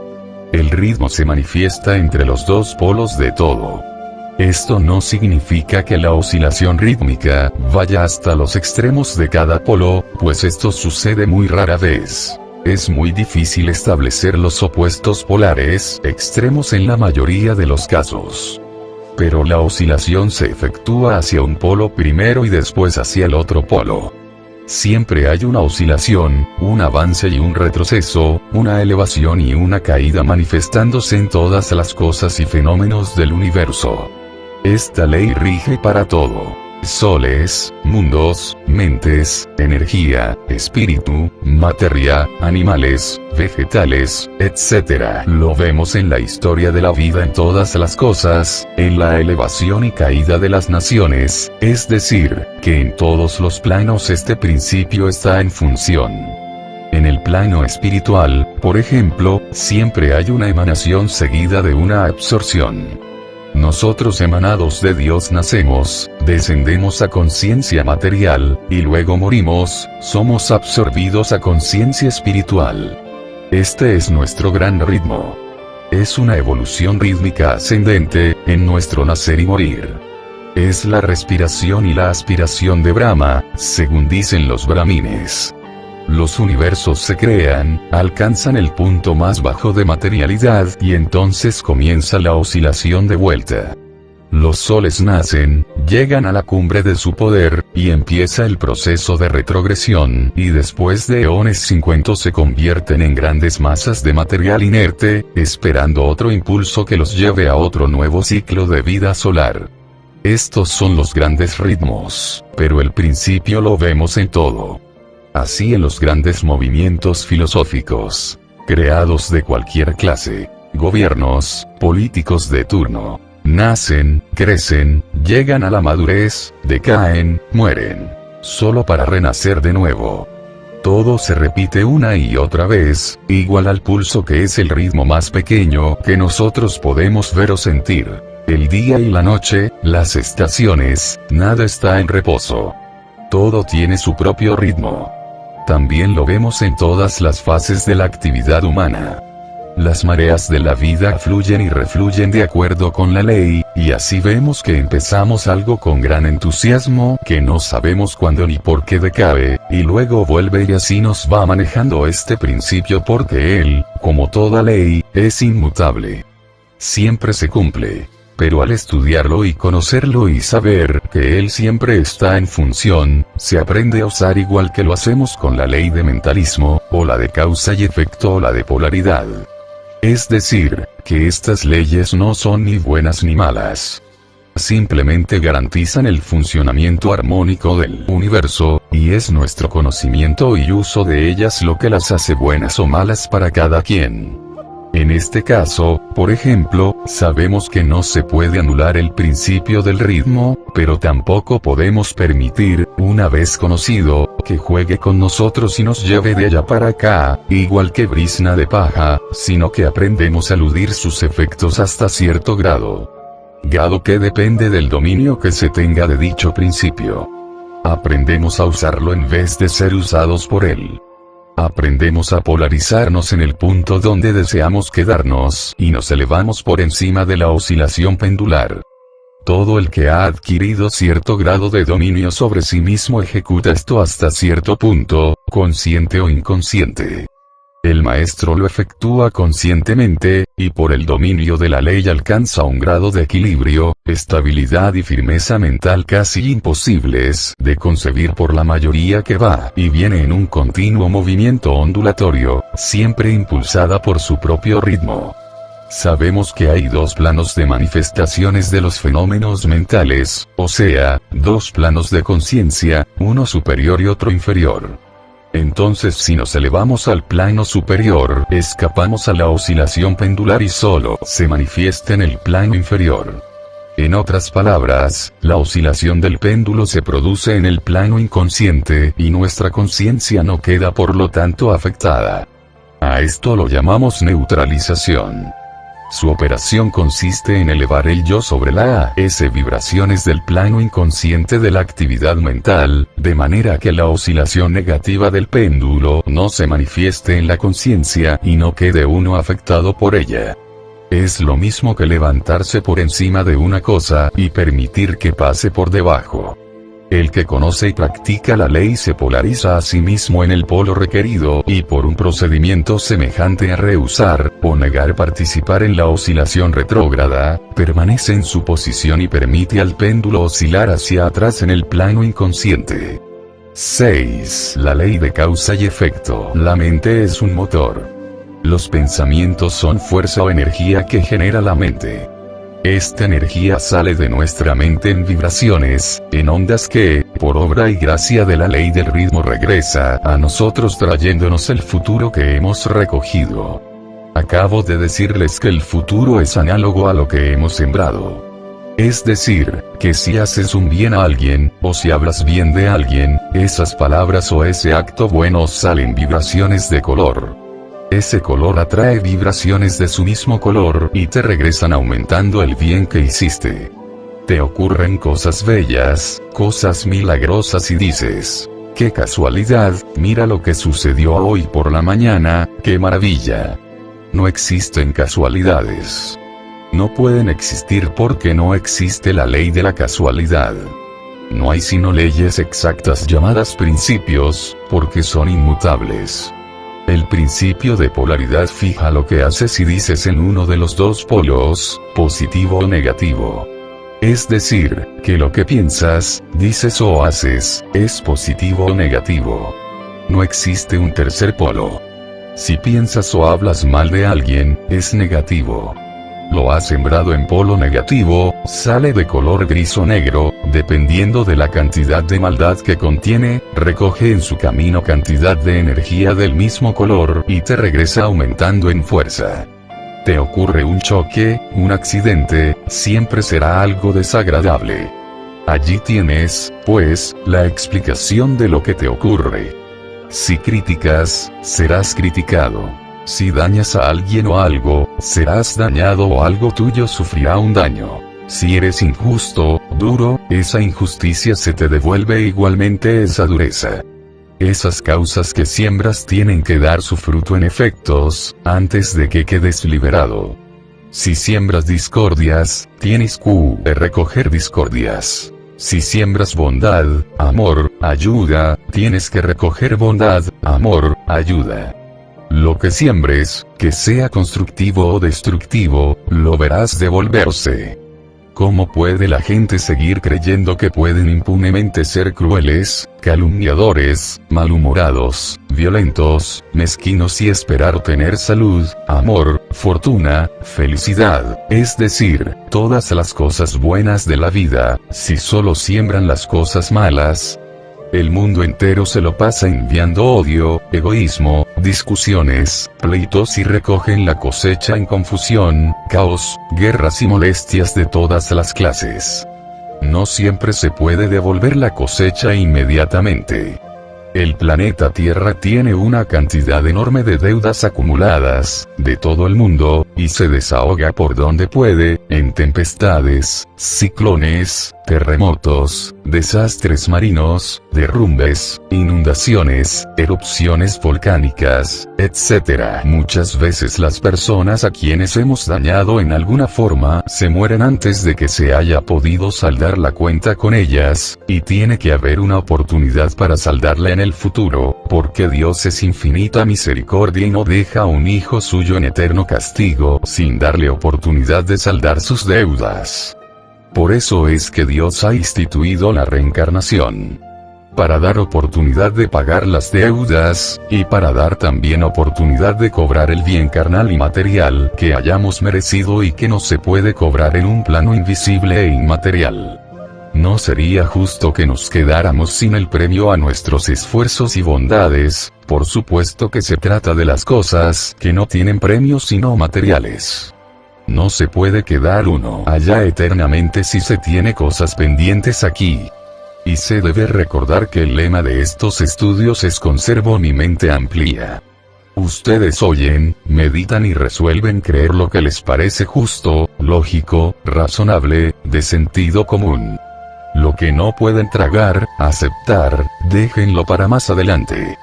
El ritmo se manifiesta entre los dos polos de todo. Esto no significa que la oscilación rítmica vaya hasta los extremos de cada polo, pues esto sucede muy rara vez. Es muy difícil establecer los opuestos polares extremos en la mayoría de los casos. Pero la oscilación se efectúa hacia un polo primero y después hacia el otro polo. Siempre hay una oscilación, un avance y un retroceso, una elevación y una caída manifestándose en todas las cosas y fenómenos del universo. Esta ley rige para todo. Soles, mundos, mentes, energía, espíritu, materia, animales, vegetales, etc. Lo vemos en la historia de la vida en todas las cosas, en la elevación y caída de las naciones, es decir, que en todos los planos este principio está en función. En el plano espiritual, por ejemplo, siempre hay una emanación seguida de una absorción. Nosotros emanados de Dios nacemos, descendemos a conciencia material, y luego morimos, somos absorbidos a conciencia espiritual. Este es nuestro gran ritmo. Es una evolución rítmica ascendente, en nuestro nacer y morir. Es la respiración y la aspiración de Brahma, según dicen los brahmines. Los universos se crean, alcanzan el punto más bajo de materialidad y entonces comienza la oscilación de vuelta. Los soles nacen, llegan a la cumbre de su poder, y empieza el proceso de retrogresión, y después de eones 50 se convierten en grandes masas de material inerte, esperando otro impulso que los lleve a otro nuevo ciclo de vida solar. Estos son los grandes ritmos, pero el principio lo vemos en todo. Así en los grandes movimientos filosóficos, creados de cualquier clase, gobiernos, políticos de turno, nacen, crecen, llegan a la madurez, decaen, mueren, solo para renacer de nuevo. Todo se repite una y otra vez, igual al pulso que es el ritmo más pequeño que nosotros podemos ver o sentir. El día y la noche, las estaciones, nada está en reposo. Todo tiene su propio ritmo. También lo vemos en todas las fases de la actividad humana. Las mareas de la vida fluyen y refluyen de acuerdo con la ley, y así vemos que empezamos algo con gran entusiasmo, que no sabemos cuándo ni por qué decae, y luego vuelve y así nos va manejando este principio porque él, como toda ley, es inmutable. Siempre se cumple. Pero al estudiarlo y conocerlo y saber que él siempre está en función, se aprende a usar igual que lo hacemos con la ley de mentalismo, o la de causa y efecto o la de polaridad. Es decir, que estas leyes no son ni buenas ni malas. Simplemente garantizan el funcionamiento armónico del universo, y es nuestro conocimiento y uso de ellas lo que las hace buenas o malas para cada quien. En este caso, por ejemplo, sabemos que no se puede anular el principio del ritmo, pero tampoco podemos permitir, una vez conocido, que juegue con nosotros y nos lleve de allá para acá, igual que brizna de paja, sino que aprendemos a eludir sus efectos hasta cierto grado. Grado que depende del dominio que se tenga de dicho principio. Aprendemos a usarlo en vez de ser usados por él. Aprendemos a polarizarnos en el punto donde deseamos quedarnos y nos elevamos por encima de la oscilación pendular. Todo el que ha adquirido cierto grado de dominio sobre sí mismo ejecuta esto hasta cierto punto, consciente o inconsciente. El maestro lo efectúa conscientemente, y por el dominio de la ley alcanza un grado de equilibrio, estabilidad y firmeza mental casi imposibles de concebir por la mayoría que va y viene en un continuo movimiento ondulatorio, siempre impulsada por su propio ritmo. Sabemos que hay dos planos de manifestaciones de los fenómenos mentales, o sea, dos planos de conciencia, uno superior y otro inferior. Entonces si nos elevamos al plano superior, escapamos a la oscilación pendular y solo se manifiesta en el plano inferior. En otras palabras, la oscilación del péndulo se produce en el plano inconsciente y nuestra conciencia no queda por lo tanto afectada. A esto lo llamamos neutralización. Su operación consiste en elevar el yo sobre las vibraciones del plano inconsciente de la actividad mental, de manera que la oscilación negativa del péndulo no se manifieste en la conciencia y no quede uno afectado por ella. Es lo mismo que levantarse por encima de una cosa y permitir que pase por debajo. El que conoce y practica la ley se polariza a sí mismo en el polo requerido y por un procedimiento semejante a rehusar o negar participar en la oscilación retrógrada, permanece en su posición y permite al péndulo oscilar hacia atrás en el plano inconsciente. 6. La ley de causa y efecto. La mente es un motor. Los pensamientos son fuerza o energía que genera la mente. Esta energía sale de nuestra mente en vibraciones, en ondas que, por obra y gracia de la ley del ritmo regresa a nosotros trayéndonos el futuro que hemos recogido. Acabo de decirles que el futuro es análogo a lo que hemos sembrado. Es decir, que si haces un bien a alguien, o si hablas bien de alguien, esas palabras o ese acto bueno salen vibraciones de color. Ese color atrae vibraciones de su mismo color y te regresan aumentando el bien que hiciste. Te ocurren cosas bellas, cosas milagrosas y dices, ¡qué casualidad! Mira lo que sucedió hoy por la mañana, ¡qué maravilla! No existen casualidades. No pueden existir porque no existe la ley de la casualidad. No hay sino leyes exactas llamadas principios, porque son inmutables. El principio de polaridad fija lo que haces y dices en uno de los dos polos, positivo o negativo. Es decir, que lo que piensas, dices o haces, es positivo o negativo. No existe un tercer polo. Si piensas o hablas mal de alguien, es negativo. Lo has sembrado en polo negativo, sale de color gris o negro, dependiendo de la cantidad de maldad que contiene, recoge en su camino cantidad de energía del mismo color y te regresa aumentando en fuerza. Te ocurre un choque, un accidente, siempre será algo desagradable. Allí tienes, pues, la explicación de lo que te ocurre. Si criticas, serás criticado. Si dañas a alguien o algo, serás dañado o algo tuyo sufrirá un daño. Si eres injusto, duro, esa injusticia se te devuelve igualmente esa dureza. Esas causas que siembras tienen que dar su fruto en efectos, antes de que quedes liberado. Si siembras discordias, tienes que recoger discordias. Si siembras bondad, amor, ayuda, tienes que recoger bondad, amor, ayuda. Lo que siembres, que sea constructivo o destructivo, lo verás devolverse. ¿Cómo puede la gente seguir creyendo que pueden impunemente ser crueles, calumniadores, malhumorados, violentos, mezquinos y esperar tener salud, amor, fortuna, felicidad, es decir, todas las cosas buenas de la vida, si solo siembran las cosas malas? El mundo entero se lo pasa enviando odio, egoísmo, discusiones, pleitos y recogen la cosecha en confusión, caos, guerras y molestias de todas las clases. No siempre se puede devolver la cosecha inmediatamente. El planeta Tierra tiene una cantidad enorme de deudas acumuladas, de todo el mundo, y se desahoga por donde puede, en tempestades, ciclones, terremotos, desastres marinos, derrumbes, inundaciones, erupciones volcánicas, etc. Muchas veces las personas a quienes hemos dañado en alguna forma se mueren antes de que se haya podido saldar la cuenta con ellas, y tiene que haber una oportunidad para saldarla en el futuro, porque Dios es infinita misericordia y no deja a un hijo suyo en eterno castigo sin darle oportunidad de saldar sus deudas. Por eso es que Dios ha instituido la reencarnación. Para dar oportunidad de pagar las deudas, y para dar también oportunidad de cobrar el bien carnal y material que hayamos merecido y que no se puede cobrar en un plano invisible e inmaterial. No sería justo que nos quedáramos sin el premio a nuestros esfuerzos y bondades, por supuesto que se trata de las cosas que no tienen premios sino materiales. No se puede quedar uno allá eternamente si se tiene cosas pendientes aquí. Y se debe recordar que el lema de estos estudios es conservo mi mente amplia. Ustedes oyen, meditan y resuelven creer lo que les parece justo, lógico, razonable, de sentido común. Lo que no pueden tragar, aceptar, déjenlo para más adelante.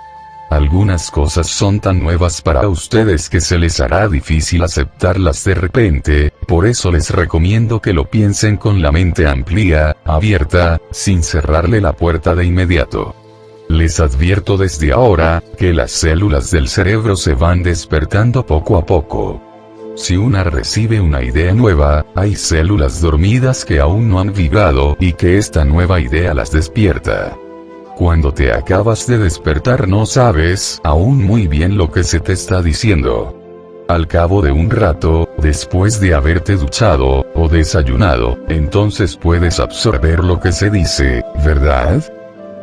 Algunas cosas son tan nuevas para ustedes que se les hará difícil aceptarlas de repente, por eso les recomiendo que lo piensen con la mente amplia, abierta, sin cerrarle la puerta de inmediato. Les advierto desde ahora, que las células del cerebro se van despertando poco a poco. Si una recibe una idea nueva, hay células dormidas que aún no han vibrado y que esta nueva idea las despierta. Cuando te acabas de despertar no sabes aún muy bien lo que se te está diciendo. Al cabo de un rato, después de haberte duchado o desayunado, entonces puedes absorber lo que se dice, ¿verdad?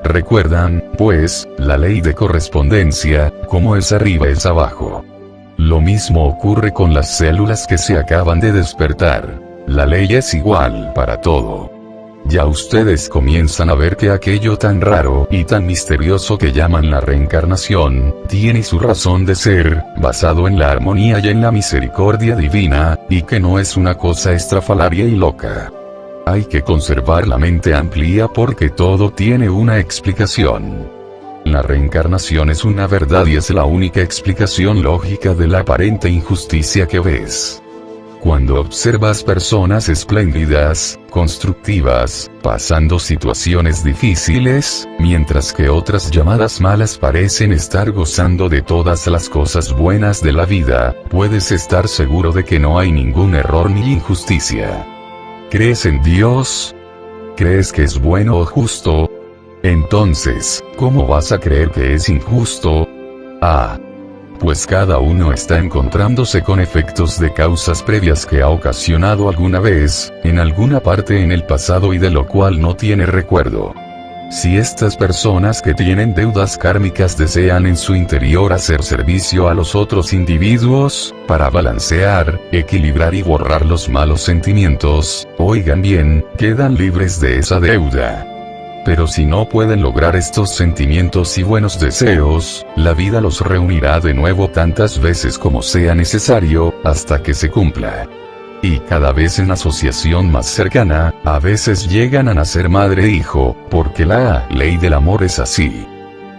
Recuerdan, pues, la ley de correspondencia, como es arriba es abajo. Lo mismo ocurre con las células que se acaban de despertar. La ley es igual para todo. Ya ustedes comienzan a ver que aquello tan raro y tan misterioso que llaman la reencarnación, tiene su razón de ser, basado en la armonía y en la misericordia divina, y que no es una cosa estrafalaria y loca. Hay que conservar la mente amplia porque todo tiene una explicación. La reencarnación es una verdad y es la única explicación lógica de la aparente injusticia que ves. Cuando observas personas espléndidas, constructivas, pasando situaciones difíciles, mientras que otras llamadas malas parecen estar gozando de todas las cosas buenas de la vida, puedes estar seguro de que no hay ningún error ni injusticia. ¿Crees en Dios? ¿Crees que es bueno o justo? Entonces, ¿cómo vas a creer que es injusto? Pues cada uno está encontrándose con efectos de causas previas que ha ocasionado alguna vez, en alguna parte en el pasado y de lo cual no tiene recuerdo. Si estas personas que tienen deudas kármicas desean en su interior hacer servicio a los otros individuos, para balancear, equilibrar y borrar los malos sentimientos, oigan bien, quedan libres de esa deuda. Pero si no pueden lograr estos sentimientos y buenos deseos, la vida los reunirá de nuevo tantas veces como sea necesario, hasta que se cumpla. Y cada vez en asociación más cercana, a veces llegan a nacer madre e hijo, porque la ley del amor es así.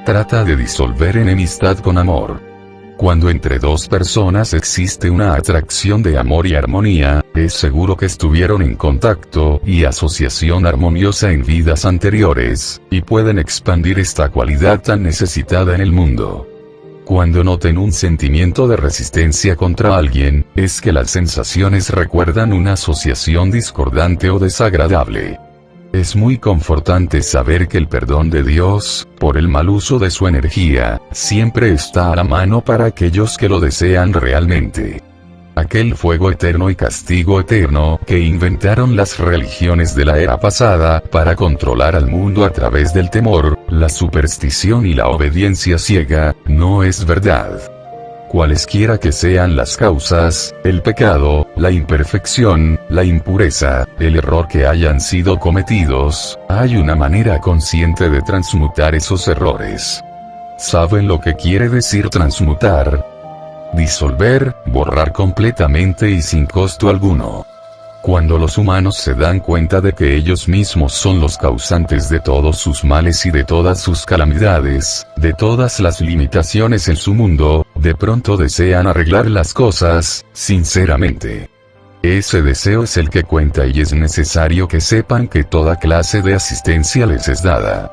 Trata de disolver enemistad con amor. Cuando entre dos personas existe una atracción de amor y armonía, es seguro que estuvieron en contacto y asociación armoniosa en vidas anteriores, y pueden expandir esta cualidad tan necesitada en el mundo. Cuando noten un sentimiento de resistencia contra alguien, es que las sensaciones recuerdan una asociación discordante o desagradable. Es muy confortante saber que el perdón de Dios, por el mal uso de su energía, siempre está a la mano para aquellos que lo desean realmente. Aquel fuego eterno y castigo eterno que inventaron las religiones de la era pasada para controlar al mundo a través del temor, la superstición y la obediencia ciega, no es verdad. Cualesquiera que sean las causas, el pecado, la imperfección, la impureza, el error que hayan sido cometidos, hay una manera consciente de transmutar esos errores. ¿Saben lo que quiere decir transmutar? disolver, borrar completamente y sin costo alguno. Cuando los humanos se dan cuenta de que ellos mismos son los causantes de todos sus males y de todas sus calamidades, de todas las limitaciones en su mundo, de pronto desean arreglar las cosas, sinceramente. Ese deseo es el que cuenta y es necesario que sepan que toda clase de asistencia les es dada.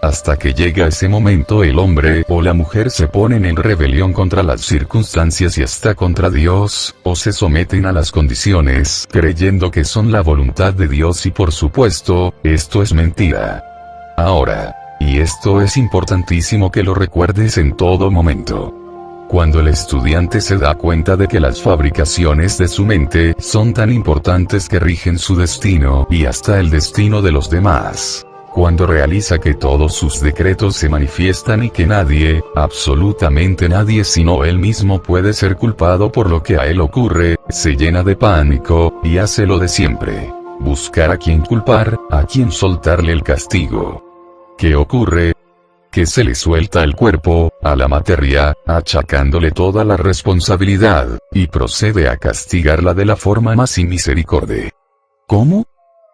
Hasta que llega ese momento el hombre o la mujer se ponen en rebelión contra las circunstancias y hasta contra Dios, o se someten a las condiciones creyendo que son la voluntad de Dios y por supuesto, esto es mentira. Ahora, y esto es importantísimo que lo recuerdes en todo momento. Cuando el estudiante se da cuenta de que las fabricaciones de su mente son tan importantes que rigen su destino y hasta el destino de los demás. Cuando realiza que todos sus decretos se manifiestan y que nadie, absolutamente nadie sino él mismo puede ser culpado por lo que a él ocurre, se llena de pánico, y hace lo de siempre. Buscar a quien culpar, a quien soltarle el castigo. ¿Qué ocurre? Que se le suelta el cuerpo, a la materia, achacándole toda la responsabilidad, y procede a castigarla de la forma más inmisericorde. ¿Cómo?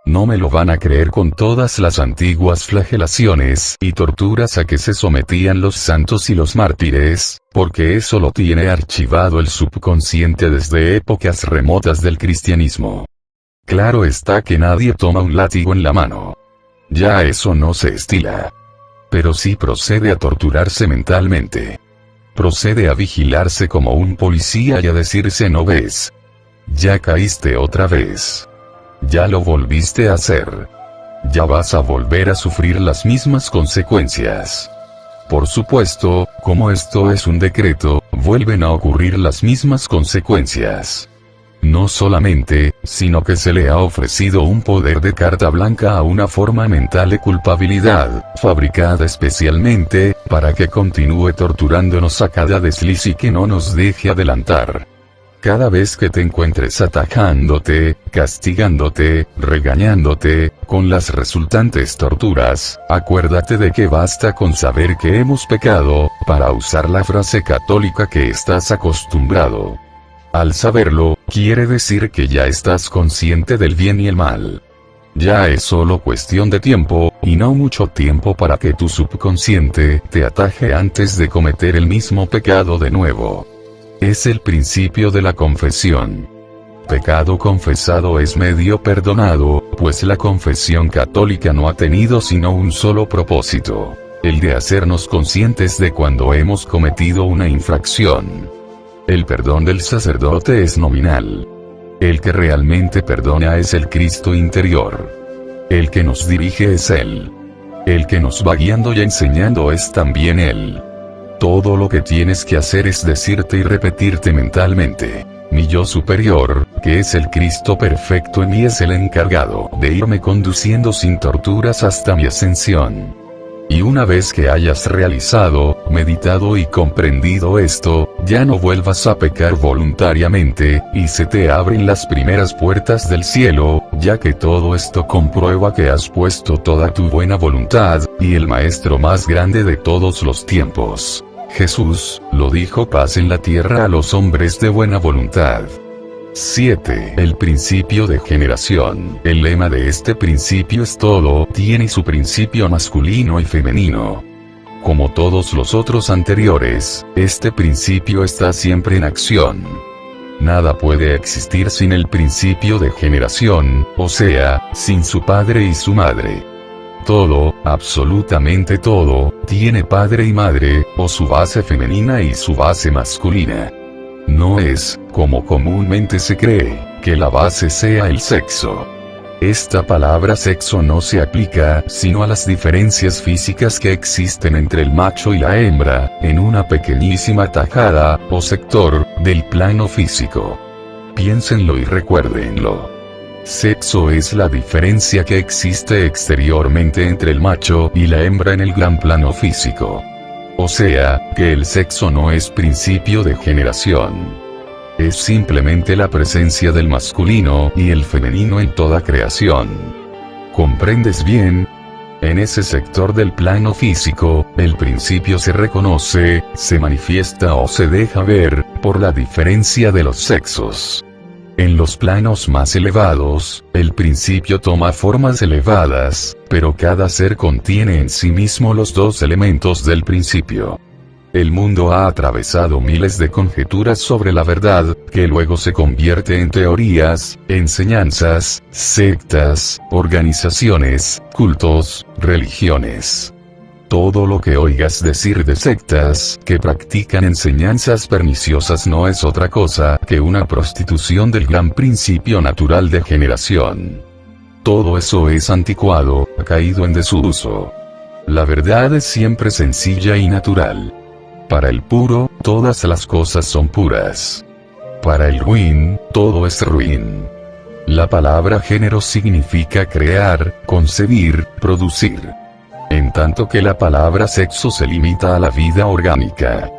No me lo van a creer con todas las antiguas flagelaciones y torturas a que se sometían los santos y los mártires, porque eso lo tiene archivado el subconsciente desde épocas remotas del cristianismo. Claro está que nadie toma un látigo en la mano. Ya eso no se estila. Pero sí procede a torturarse mentalmente. Procede a vigilarse como un policía y a decirse: no ves. Ya caíste otra vez. Ya lo volviste a hacer. Ya vas a volver a sufrir las mismas consecuencias. Por supuesto, como esto es un decreto, vuelven a ocurrir las mismas consecuencias. No solamente, sino que se le ha ofrecido un poder de carta blanca a una forma mental de culpabilidad, fabricada especialmente, para que continúe torturándonos a cada desliz y que no nos deje adelantar. Cada vez que te encuentres atajándote, castigándote, regañándote, con las resultantes torturas, acuérdate de que basta con saber que hemos pecado, para usar la frase católica que estás acostumbrado. Al saberlo, quiere decir que ya estás consciente del bien y el mal. Ya es solo cuestión de tiempo, y no mucho tiempo para que tu subconsciente te ataje antes de cometer el mismo pecado de nuevo. Es el principio de la confesión. Pecado confesado es medio perdonado, pues la confesión católica no ha tenido sino un solo propósito: el de hacernos conscientes de cuando hemos cometido una infracción. El perdón del sacerdote es nominal. El que realmente perdona es el Cristo interior. El que nos dirige es Él. El que nos va guiando y enseñando es también Él. Todo lo que tienes que hacer es decirte y repetirte mentalmente: mi yo superior, que es el Cristo perfecto en mí, es el encargado de irme conduciendo sin torturas hasta mi ascensión. Y una vez que hayas realizado, meditado y comprendido esto, ya no vuelvas a pecar voluntariamente, y se te abren las primeras puertas del cielo, ya que todo esto comprueba que has puesto toda tu buena voluntad, y el Maestro más grande de todos los tiempos, Jesús, lo dijo: paz en la tierra a los hombres de buena voluntad. 7. El principio de generación. El lema de este principio es: todo tiene su principio masculino y femenino. Como todos los otros anteriores, este principio está siempre en acción. Nada puede existir sin el principio de generación, o sea, sin su padre y su madre. Todo, absolutamente todo, tiene padre y madre, o su base femenina y su base masculina. No es, como comúnmente se cree, que la base sea el sexo. Esta palabra sexo no se aplica sino a las diferencias físicas que existen entre el macho y la hembra, en una pequeñísima tajada, o sector, del plano físico. Piénsenlo y recuérdenlo. Sexo es la diferencia que existe exteriormente entre el macho y la hembra en el gran plano físico. O sea, que el sexo no es principio de generación. Es simplemente la presencia del masculino y el femenino en toda creación. ¿Comprendes bien? En ese sector del plano físico, el principio se reconoce, se manifiesta o se deja ver, por la diferencia de los sexos. En los planos más elevados, el principio toma formas elevadas, pero cada ser contiene en sí mismo los dos elementos del principio. El mundo ha atravesado miles de conjeturas sobre la verdad, que luego se convierte en teorías, enseñanzas, sectas, organizaciones, cultos, religiones. Todo lo que oigas decir de sectas que practican enseñanzas perniciosas no es otra cosa que una prostitución del gran principio natural de generación. Todo eso es anticuado, caído en desuso. La verdad es siempre sencilla y natural. Para el puro, todas las cosas son puras. Para el ruin, todo es ruin. La palabra género significa crear, concebir, producir. En tanto que la palabra sexo se limita a la vida orgánica.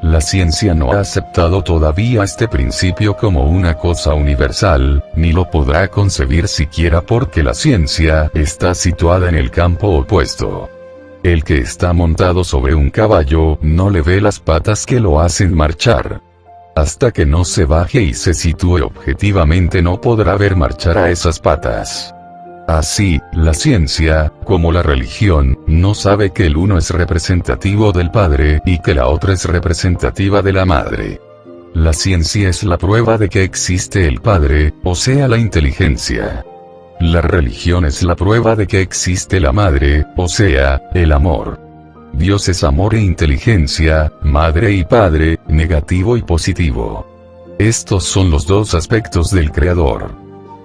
La ciencia no ha aceptado todavía este principio como una cosa universal, ni lo podrá concebir siquiera porque la ciencia está situada en el campo opuesto. El que está montado sobre un caballo no le ve las patas que lo hacen marchar. Hasta que no se baje y se sitúe objetivamente no podrá ver marchar a esas patas. Así, la ciencia, como la religión, no sabe que el uno es representativo del padre y que la otra es representativa de la madre. La ciencia es la prueba de que existe el padre, o sea la inteligencia. La religión es la prueba de que existe la madre, o sea, el amor. Dios es amor e inteligencia, madre y padre, negativo y positivo. Estos son los dos aspectos del Creador.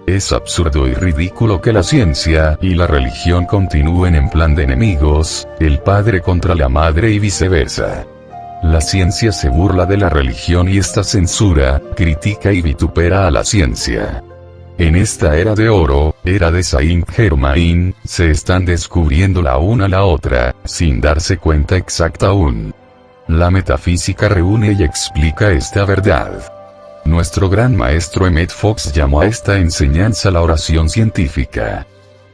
Es absurdo y ridículo que la ciencia y la religión continúen en plan de enemigos, el padre contra la madre y viceversa. La ciencia se burla de la religión y esta censura, critica y vitupera a la ciencia. En esta era de oro, era de Saint-Germain, se están descubriendo la una a la otra, sin darse cuenta exacta aún. La metafísica reúne y explica esta verdad. Nuestro gran maestro Emmett Fox llamó a esta enseñanza la oración científica.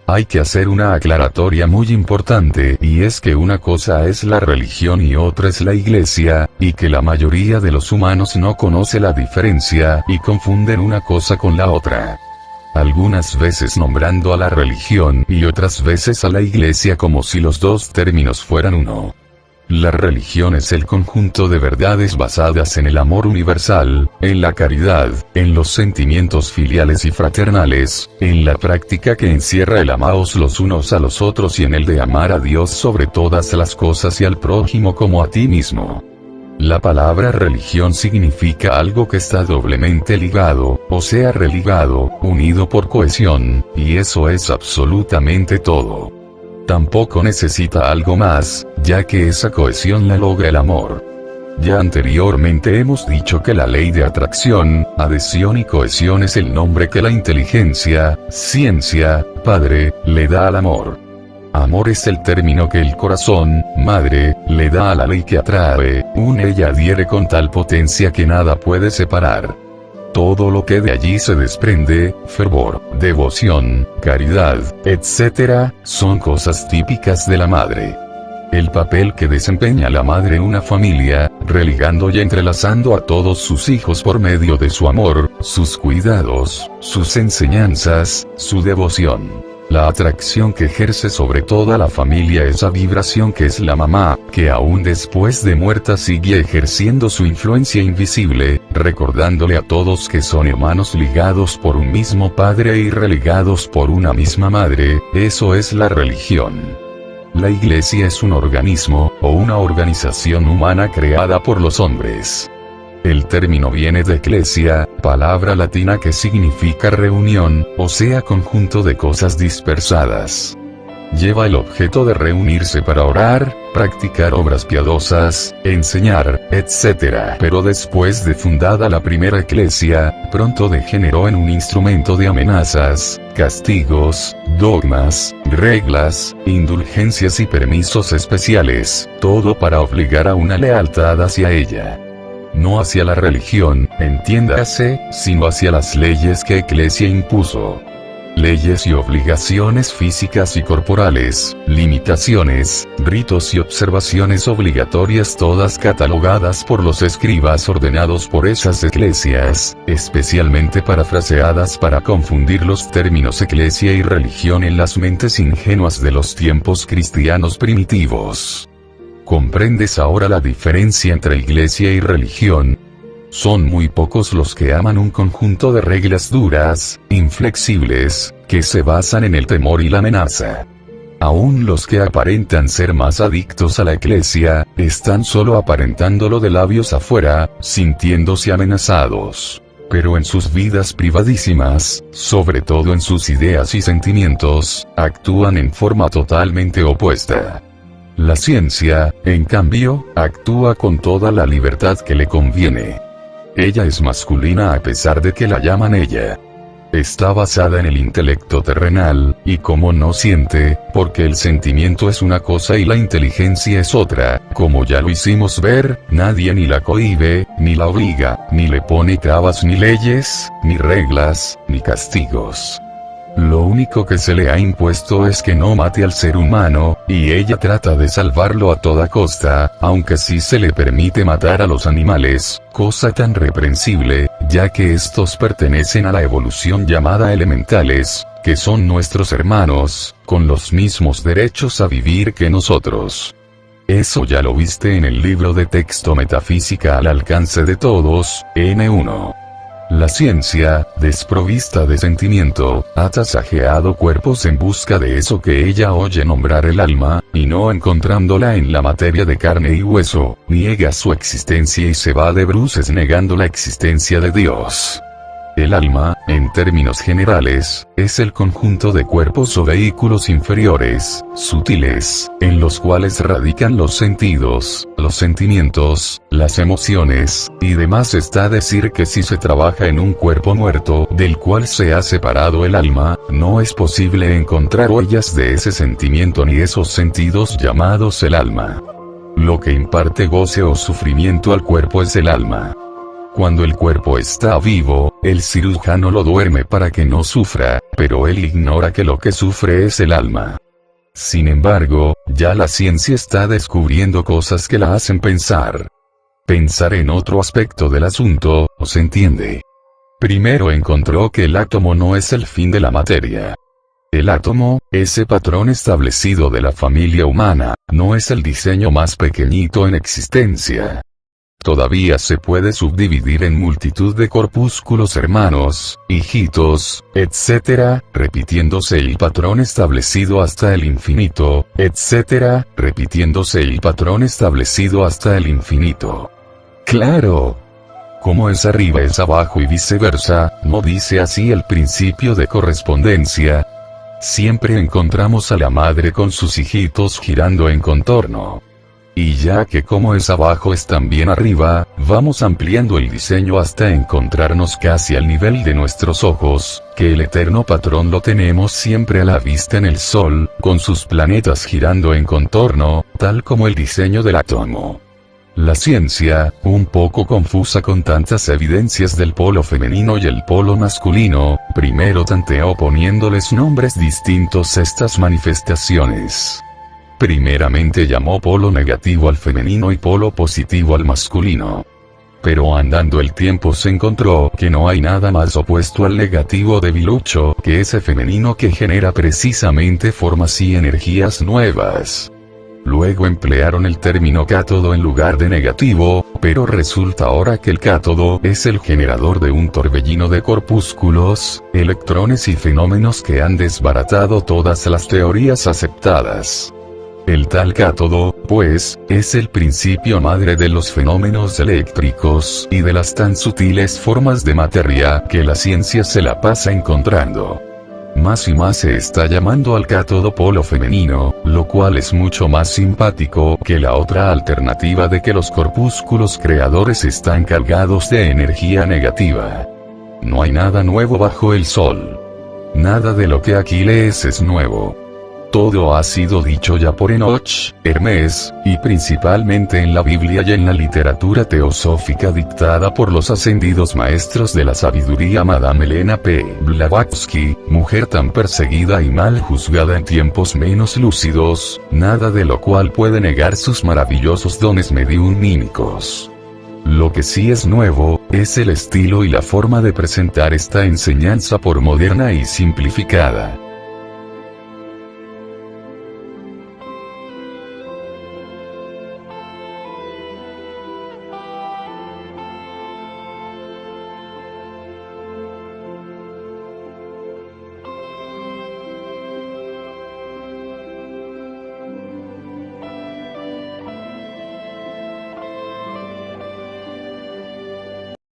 Hay que hacer una aclaratoria muy importante y es que una cosa es la religión y otra es la iglesia, y que la mayoría de los humanos no conoce la diferencia y confunden una cosa con la otra. Algunas veces nombrando a la religión y otras veces a la iglesia como si los dos términos fueran uno. La religión es el conjunto de verdades basadas en el amor universal, en la caridad, en los sentimientos filiales y fraternales, en la práctica que encierra el amaos los unos a los otros y en el de amar a Dios sobre todas las cosas y al prójimo como a ti mismo. La palabra religión significa algo que está doblemente ligado, o sea religado, unido por cohesión, y eso es absolutamente todo. Tampoco necesita algo más, ya que esa cohesión la logra el amor. Ya anteriormente hemos dicho que la ley de atracción, adhesión y cohesión es el nombre que la inteligencia, ciencia, padre, le da al amor. Amor es el término que el corazón, madre, le da a la ley que atrae, une y adhiere con tal potencia que nada puede separar. Todo lo que de allí se desprende, fervor, devoción, caridad, etc., son cosas típicas de la madre. El papel que desempeña la madre en una familia, religando y entrelazando a todos sus hijos por medio de su amor, sus cuidados, sus enseñanzas, su devoción. La atracción que ejerce sobre toda la familia esa vibración que es la mamá, que aún después de muerta sigue ejerciendo su influencia invisible, recordándole a todos que son hermanos ligados por un mismo padre y religados por una misma madre, eso es la religión. La iglesia es un organismo, o una organización humana creada por los hombres. El término viene de ecclesia, palabra latina que significa reunión, o sea conjunto de cosas dispersadas. Lleva el objeto de reunirse para orar, practicar obras piadosas, enseñar, etc. Pero después de fundada la primera ecclesia, pronto degeneró en un instrumento de amenazas, castigos, dogmas, reglas, indulgencias y permisos especiales, todo para obligar a una lealtad hacia ella. No hacia la religión, entiéndase, sino hacia las leyes que Ecclesia impuso. leyes y obligaciones físicas y corporales, limitaciones, ritos y observaciones obligatorias, todas catalogadas por los escribas ordenados por esas eclesias, especialmente parafraseadas para confundir los términos eclesia y religión en las mentes ingenuas de los tiempos cristianos primitivos. ¿Comprendes ahora la diferencia entre iglesia y religión? Son muy pocos los que aman un conjunto de reglas duras, inflexibles, que se basan en el temor y la amenaza. Aún los que aparentan ser más adictos a la iglesia, están solo aparentándolo de labios afuera, sintiéndose amenazados. Pero en sus vidas privadísimas, sobre todo en sus ideas y sentimientos, actúan en forma totalmente opuesta. La ciencia, en cambio, actúa con toda la libertad que le conviene. Ella es masculina a pesar de que la llaman ella. Está basada en el intelecto terrenal, y como no siente, porque el sentimiento es una cosa y la inteligencia es otra, como ya lo hicimos ver, nadie ni la cohíbe, ni la obliga, ni le pone trabas ni leyes, ni reglas, ni castigos. Lo único que se le ha impuesto es que no mate al ser humano, y ella trata de salvarlo a toda costa, aunque sí se le permite matar a los animales, cosa tan reprensible, ya que estos pertenecen a la evolución llamada elementales, que son nuestros hermanos, con los mismos derechos a vivir que nosotros. Eso ya lo viste en el libro de texto Metafísica al alcance de todos, N1. La ciencia, desprovista de sentimiento, ha tasajeado cuerpos en busca de eso que ella oye nombrar el alma, y no encontrándola en la materia de carne y hueso, niega su existencia y se va de bruces negando la existencia de Dios. El alma, en términos generales, es el conjunto de cuerpos o vehículos inferiores, sutiles, en los cuales radican los sentidos, los sentimientos, las emociones, y demás. Está a decir que si se trabaja en un cuerpo muerto, del cual se ha separado el alma, no es posible encontrar huellas de ese sentimiento ni esos sentidos llamados el alma. Lo que imparte goce o sufrimiento al cuerpo es el alma. Cuando el cuerpo está vivo, el cirujano lo duerme para que no sufra, pero él ignora que lo que sufre es el alma. Sin embargo, ya la ciencia está descubriendo cosas que la hacen pensar. Pensar en otro aspecto del asunto, ¿se entiende? Primero encontró que el átomo no es el fin de la materia. El átomo, ese patrón establecido de la familia humana, no es el diseño más pequeñito en existencia. Todavía se puede subdividir en multitud de corpúsculos hermanos, hijitos, etc., repitiéndose el patrón establecido hasta el infinito, etc., repitiéndose el patrón establecido hasta el infinito. ¡Claro! Como es arriba es abajo y viceversa, ¿no dice así el principio de correspondencia? Siempre encontramos a la madre con sus hijitos girando en contorno. Y ya que como es abajo es también arriba, vamos ampliando el diseño hasta encontrarnos casi al nivel de nuestros ojos, que el eterno patrón lo tenemos siempre a la vista en el Sol, con sus planetas girando en contorno, tal como el diseño del átomo. La ciencia, un poco confusa con tantas evidencias del polo femenino y el polo masculino, primero tanteó poniéndoles nombres distintos a estas manifestaciones. Primeramente llamó polo negativo al femenino y polo positivo al masculino. Pero andando el tiempo se encontró que no hay nada más opuesto al negativo debilucho que ese femenino que genera precisamente formas y energías nuevas. Luego emplearon el término cátodo en lugar de negativo, pero resulta ahora que el cátodo es el generador de un torbellino de corpúsculos, electrones y fenómenos que han desbaratado todas las teorías aceptadas. El tal cátodo, pues, es el principio madre de los fenómenos eléctricos y de las tan sutiles formas de materia que la ciencia se la pasa encontrando. Más y más se está llamando al cátodo polo femenino, lo cual es mucho más simpático que la otra alternativa de que los corpúsculos creadores están cargados de energía negativa. No hay nada nuevo bajo el sol. Nada de lo que aquí lees es nuevo. Todo ha sido dicho ya por Enoch, Hermes, y principalmente en la Biblia y en la literatura teosófica dictada por los ascendidos maestros de la sabiduría. Madame Elena P. Blavatsky, mujer tan perseguida y mal juzgada en tiempos menos lúcidos, nada de lo cual puede negar sus maravillosos dones mediunímicos. Lo que sí es nuevo, es el estilo y la forma de presentar esta enseñanza por moderna y simplificada.